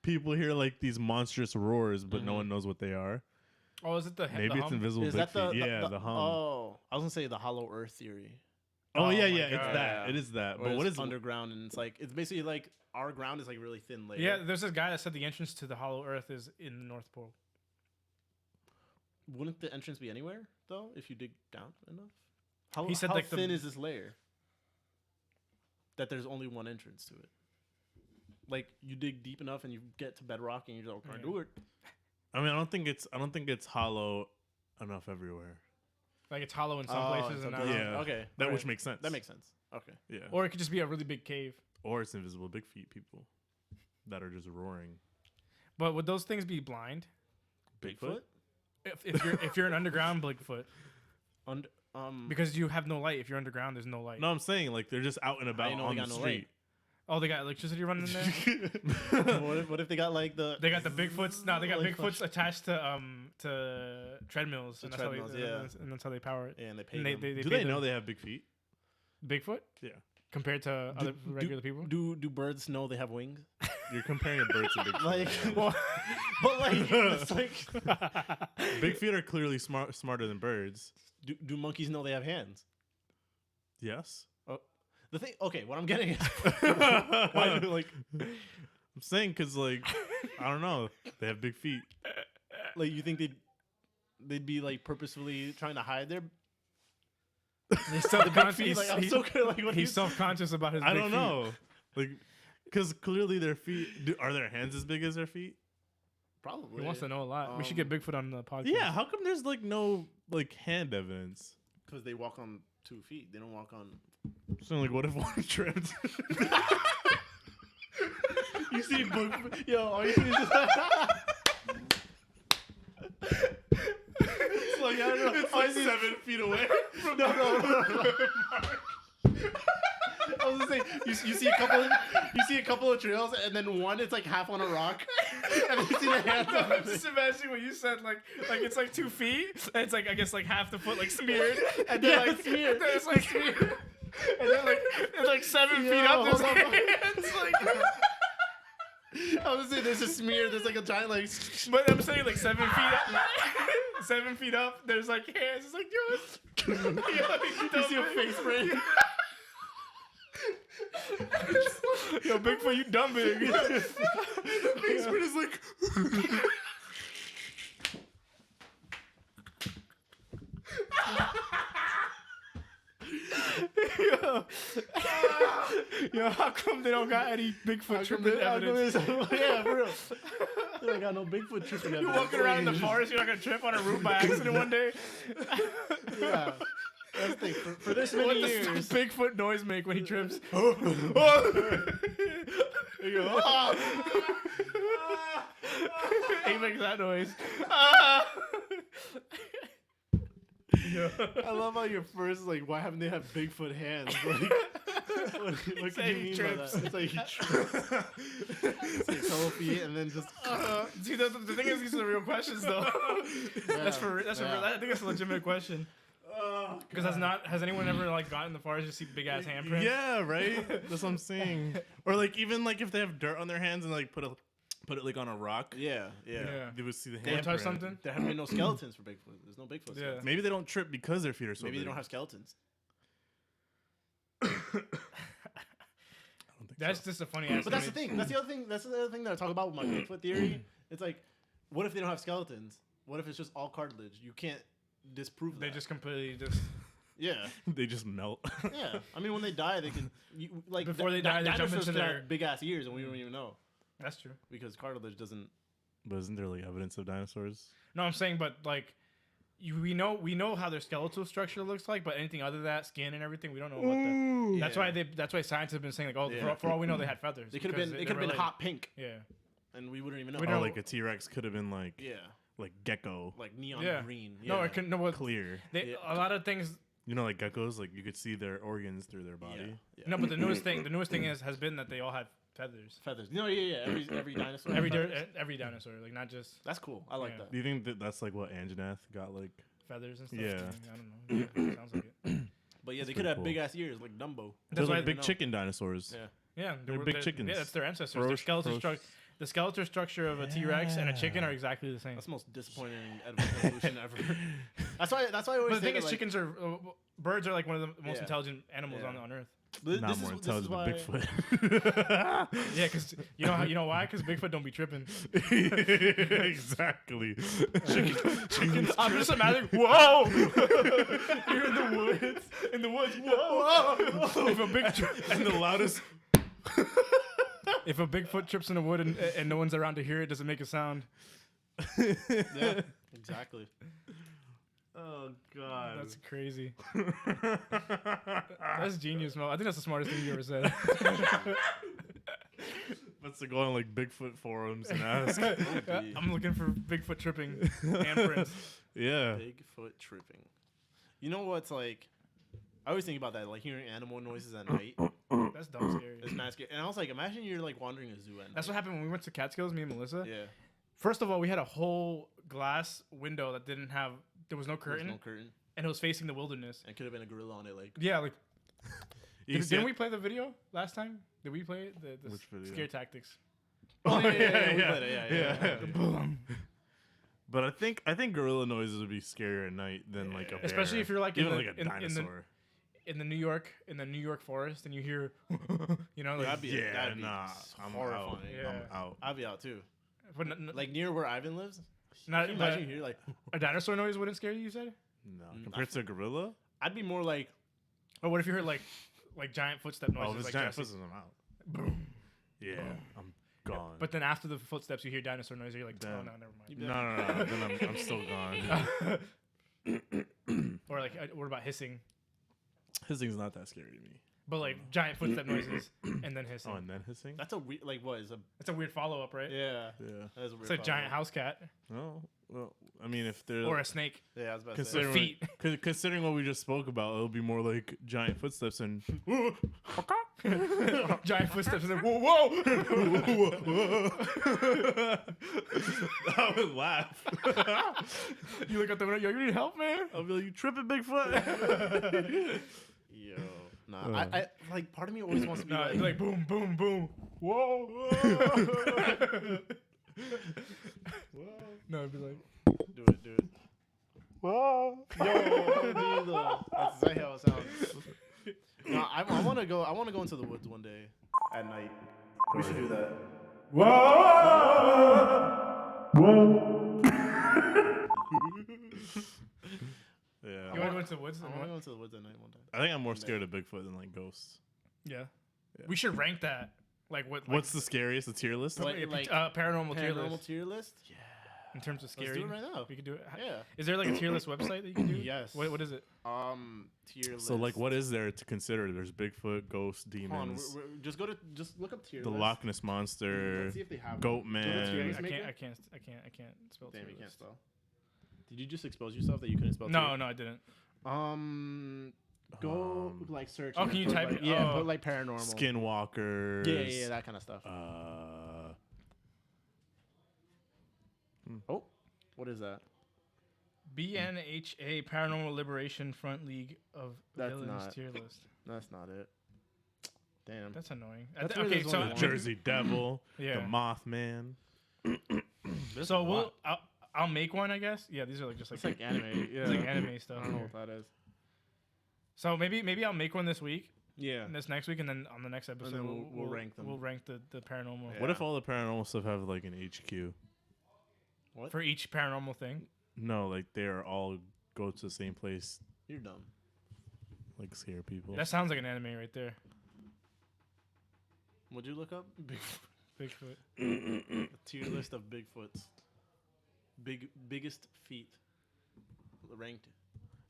people hear like these monstrous roars, but no one knows what they are. Oh, is it the maybe it's invisible? Is that the hum? Oh, I was gonna say the hollow Earth theory. Oh yeah, it's that. It is that. But what is underground? And it's basically like our ground is like really thin layer. Yeah, there's this guy that said the entrance to the hollow Earth is in the North Pole. Wouldn't the entrance be anywhere though if you dig down enough? He said how like thin is this layer? That there's only one entrance to it. Like you dig deep enough and you get to bedrock and you're like, can't do it. I mean, I don't think it's hollow enough everywhere. Like it's hollow in some places and not. Yeah. Okay. That which makes sense. That makes sense. Okay. Yeah. Or it could just be a really big cave. Or it's invisible big feet people that are just roaring. But would those things be blind? Bigfoot? If you're an underground Bigfoot. Because you have no light. If you're underground, there's no light. No, I'm saying like they're just out and about on the street. Oh, they got electricity running in there. What if they got like the? They got the Bigfoots. No, they got Bigfoots attached to treadmills. And that's how they power it. Yeah, and they pay them. Do they know they have big feet? Bigfoot? Yeah. Compared to other regular people? Do birds know they have wings? You're comparing a bird to Bigfoot. Like, but like, it's like big feet are clearly smarter than birds. Do monkeys know they have hands? Yes. The thing, okay, what I'm getting is, like, I'm saying because, like, I don't know, they have big feet. Like, you think they'd be like purposefully trying to hide their? He's self-conscious. Like, I'm so good. Like, he's self-conscious about his. I don't know, like, because clearly their feet are their hands as big as their feet? Probably. He wants to know a lot. We should get Bigfoot on the podcast. Yeah, how come there's like no like hand evidence? Because they walk on 2 feet. They don't walk on. So like, what if one tripped? You see Bigfoot? Yo, all you see is just. It's like, I don't know. It's like 7 feet away. No. I was gonna say you see a couple of trails and then one it's like half on a rock and then you see the hands. I'm just imagining what you said, like it's like 2 feet and it's like I guess like half the foot like smeared and then like smeared. Then it's like smeared and then like it's like 7 feet up. There's hands like. I was gonna say there's a smear. There's like a giant like. But I'm saying like 7 feet up. 7 feet up. There's like hands. It's like you see a face frame. Yo, Bigfoot, you dumb big. Bigfoot is like. Yo, how come they don't got any Bigfoot tripping evidence? Yeah, for real. They don't got no Bigfoot tripping evidence. You're walking around in the forest, you're not gonna trip on a roof by accident one day. Yeah. That's the thing. For this many years, what does Bigfoot noise make when he trips? You go, He makes that noise. I love how your first like, why haven't they have Bigfoot hands? Like, what can you mean by that? It's like he trips. It's like 12 feet and then just. See, the thing is, these are the real questions though. That's for real. I think that's a legitimate question. Because has anyone ever like gotten in the forest to see big ass handprints? Yeah, right. That's what I'm saying. Or like even like if they have dirt on their hands and like put it like on a rock. Yeah. They would see the They handprint. touch something. There haven't been no skeletons for Bigfoot. There's no Bigfoot. Yeah. Maybe they don't trip because their feet are so Maybe big. they don't have skeletons. That's just a funny ass. But that's the thing. That's the other thing. That's the other thing that I talk about with my Bigfoot theory. It's like, what if they don't have skeletons? What if it's just all cartilage? You can't disprove that. They just completely just. Yeah. They just melt. Yeah. I mean, when they die, they can like before they die, they jump into their big ass ears, and we don't even know. That's true. Because cartilage doesn't. But isn't there like evidence of dinosaurs? No, I'm saying, but like, we know how their skeletal structure looks like, but anything other than that, skin and everything, we don't know what that. That's why scientists have been saying like, for all we know, they had feathers. They could have been hot pink. Yeah. And we wouldn't even know. Or like a T-Rex could have been like. Yeah. Like gecko. Like neon green. Yeah. No, it couldn't. No, clear. A lot of things. You know, like geckos, like you could see their organs through their body. Yeah. No, but the newest thing has been that they all have feathers. Feathers. No, yeah. Every dinosaur. Every dinosaur, like not just. That's cool. I like that. Do you think that that's like what Anjanath got like? Feathers and stuff. Yeah. I don't know. Sounds like it. But yeah, they could have big ass ears like Dumbo. Those like big chicken dinosaurs. Yeah. They're big chickens. Yeah, that's their ancestors. The skeletal structure of a T-Rex and a chicken are exactly the same. That's the most disappointing evolution ever. That's why I always. But the thing is, chickens are birds are like one of the most intelligent animals on Earth. Not more intelligent than Bigfoot. Yeah, because you know why? Because Bigfoot don't be tripping. Exactly. Chickens. I'm just imagining. Whoa! You're in the woods. Whoa! If a big and the loudest. If a Bigfoot trips in the wood and no one's around to hear it, does it make a sound? Yeah, exactly. Oh God, that's crazy. That's genius, Mo. I think that's the smartest thing you ever said. Let's go on like Bigfoot forums and ask. I'm looking for Bigfoot tripping handprints. Yeah, Bigfoot tripping. You know what's like? I always think about that, like hearing animal noises at night. That's dumb scary. It's not scary. And I was like, imagine you're like wandering a zoo at night. That's what happened when we went to Catskills, me and Melissa. Yeah. First of all, we had a whole glass window that didn't have. There was no curtain. And it was facing the wilderness. And it could have been a gorilla on it, like. Yeah, like. Didn't we play the video last time? Did we play the Which video? Scare Tactics? Oh yeah, we played it. Yeah. Boom. But I think gorilla noises would be scarier at night than like a bear. Especially if you're like even in like a dinosaur. In the New York forest, and you hear, you know, like that'd be I'm horrifying. out. Yeah. I'm out. I'd be out too. But like near where Ivan lives. Not imagine you hear like a dinosaur noise wouldn't scare you. You said no compared to a gorilla. I'd be more like. Oh, what if you heard like giant footstep noises? Oh, if it's like giant Jesse? footsteps, I'm out. Boom. Yeah, I'm gone. But then after the footsteps, you hear dinosaur noise. You're like, oh no, never mind. No. Then I'm still gone. Or like, what about hissing? Hissing's not that scary to me. But like giant footstep noises and then hissing. Oh, and then hissing? That's a weird. Like what is a? That's a weird follow up, right? Yeah. Yeah. That is a weird. It's a giant house cat. Oh, well, I mean, if they're or a snake. Yeah, I was about to say. Feet. Considering what we just spoke about, it'll be more like giant footsteps and giant footsteps and then whoa. I would laugh. You look at the window, yo, you need help, man? I'll be like, you tripping, Bigfoot? Yo, nah. I like. Part of me always wants to be like boom, boom, boom. Whoa. No, it'd be like, do it. Whoa. Yo, dude, that's exactly how it sounds. No, I want to go into the woods one day at night. We should do that. Whoa. Yeah. You want to go into the woods? I want to go into the woods at night one time. I think I'm more scared of Bigfoot than like ghosts. Yeah. We should rank that. Like what? What's the scariest? The tier list? Paranormal tier list. Yeah. In terms of scary. Let's do it right now. We can do it. Yeah. Is there like a tier list website that you can do? Yes. What is it? Tier list. So like, what is there to consider? There's Bigfoot, ghosts, demons. Just look up tier the list. Loch Ness monster. Let's see if they have Goat man. I can't spell. Damn, you can't spell. Did you just expose yourself that you couldn't spell? No, I didn't. Go like search. Oh, can you type it? Yeah, put like paranormal. Skinwalkers. Yeah, that kind of stuff. Oh, what is that? BNHA Paranormal Liberation Front League of Villains tier list. That's not it. Damn. That's annoying. Okay, so the Jersey Devil. Yeah. The Mothman. So I'll make one, I guess. Yeah, these are like just like it's like anime. Yeah, it's like anime stuff. I don't know what that is. So maybe I'll make one this week. Yeah. This next week, and then on the next episode we'll rank them. We'll rank the paranormal. Yeah. What if all the paranormal stuff have like an HQ? What? For each paranormal thing? No, like they are all go to the same place. You're dumb. Like scare people. That sounds like an anime right there. What'd you look up? Bigfoot. A tier list of Bigfoots. Biggest feet. Ranked.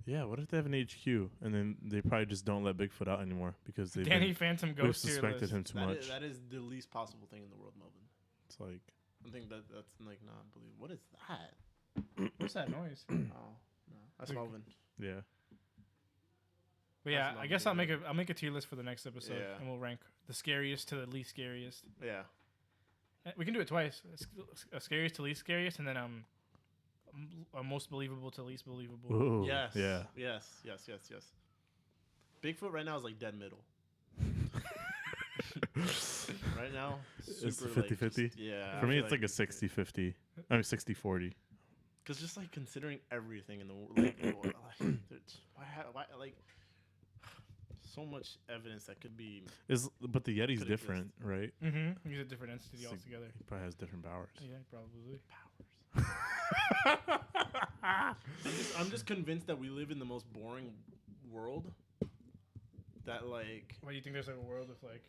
Yeah, what if they have an HQ and then they probably just don't let Bigfoot out anymore because they Danny Phantom Ghost tier suspected list. him too much. That is the least possible thing in the world, Melvin. It's like I think that's like not believable. What is that? What's that noise? Oh no, that's Melvin. Yeah. But yeah, I guess I'll make a tier list for the next episode, and we'll rank the scariest to the least scariest. Yeah. We can do it twice. Scariest to least scariest, and then most believable to least believable. Ooh, yes. Yeah. Yes. Bigfoot right now is like dead middle. Right now, it's 50-50. Yeah. For me, it's like a 60-50. I mean, 60-40. Because just like considering everything in the world, why like so much evidence that could be. But the Yeti's different, right? Mm-hmm. He's a different entity altogether. He probably has different powers. Yeah, probably. I'm just convinced that we live in the most boring world. That like. Why do you think there's like a world with like.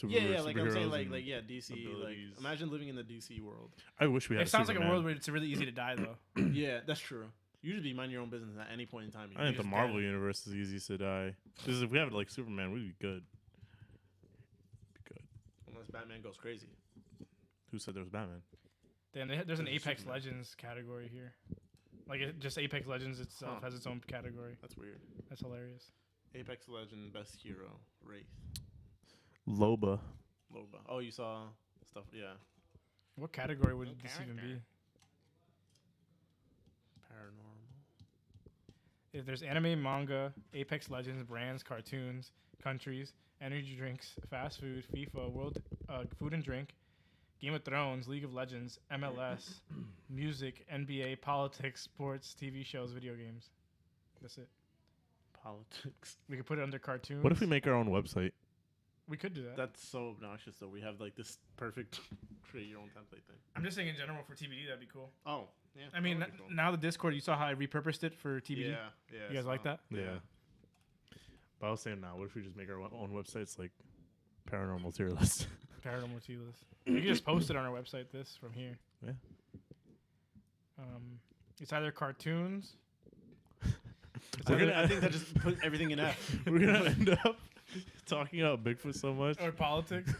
Yeah, like I'm saying, like DC. Abilities. Like, imagine living in the DC world. I wish we had. It sounds like a world where it's really easy to die, though. Yeah, that's true. You should be minding your own business at any point in time. I think the Marvel universe is easy to die. Because if we have like Superman, we'd be good. Unless Batman goes crazy. Who said there was Batman? Damn, there's an Apex Legends category here. Like just Apex Legends itself has its own category. That's weird. That's hilarious. Apex Legend best hero Wraith. Loba. Oh, you saw stuff? Yeah. What category would this even be? Paranormal. If there's anime, manga, Apex Legends, brands, cartoons, countries, energy drinks, fast food, FIFA, world, food and drink, Game of Thrones, League of Legends, MLS, music, NBA, politics, sports, TV shows, video games. That's it. Politics. We could put it under cartoons. What if we make our own website? We could do that. That's so obnoxious, though. We have like this perfect create your own template thing. I'm just saying in general for TBD, that'd be cool. Oh, yeah. I mean, cool. now the Discord, you saw how I repurposed it for TBD? Yeah. You guys like that? Yeah. But I was saying now, what if we just make our own websites like Paranormal Tier List? Paranormal Tier List. We can just post it on our website, this, from here. Yeah. It's either cartoons. I think that just put everything in F. We're going to end up talking about Bigfoot so much. Or politics.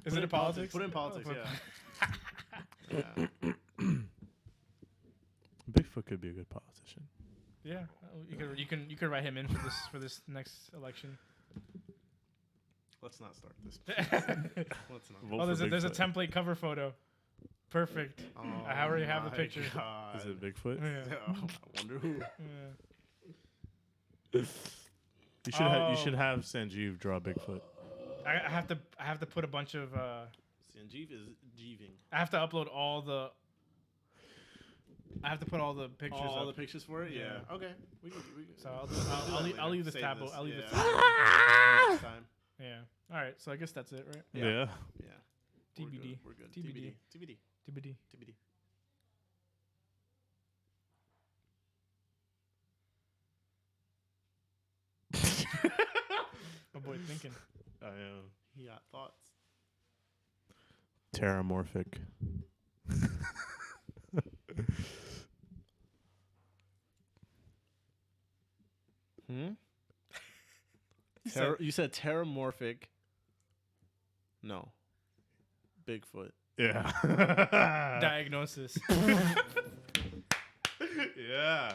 Is it a politics? Put in politics, yeah. Bigfoot could be a good politician. Yeah, you could write him in for this next election. Let's not start this. Let's not. Oh, there's a template cover photo. Perfect. Oh, I already have the picture. God. Is it Bigfoot? Yeah. I wonder who. Yeah. You should have Sanjeev draw Bigfoot. I have to put a bunch of. Sanjeev is jeeving. I have to upload all the. I have to put all the pictures. All the pictures for it. Yeah. Okay. We can. So I'll leave this tab. I'll leave this next time. Yeah. All right. So I guess that's it, right? Yeah. TBD. We're good. TBD. TBD. TBD. TBD. My boy thinking. I am. He got thoughts. Terramorphic. You said terramorphic. No. Bigfoot. Yeah. Diagnosis. Yeah.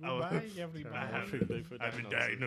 Goodbye, everybody. I've been diagnosed.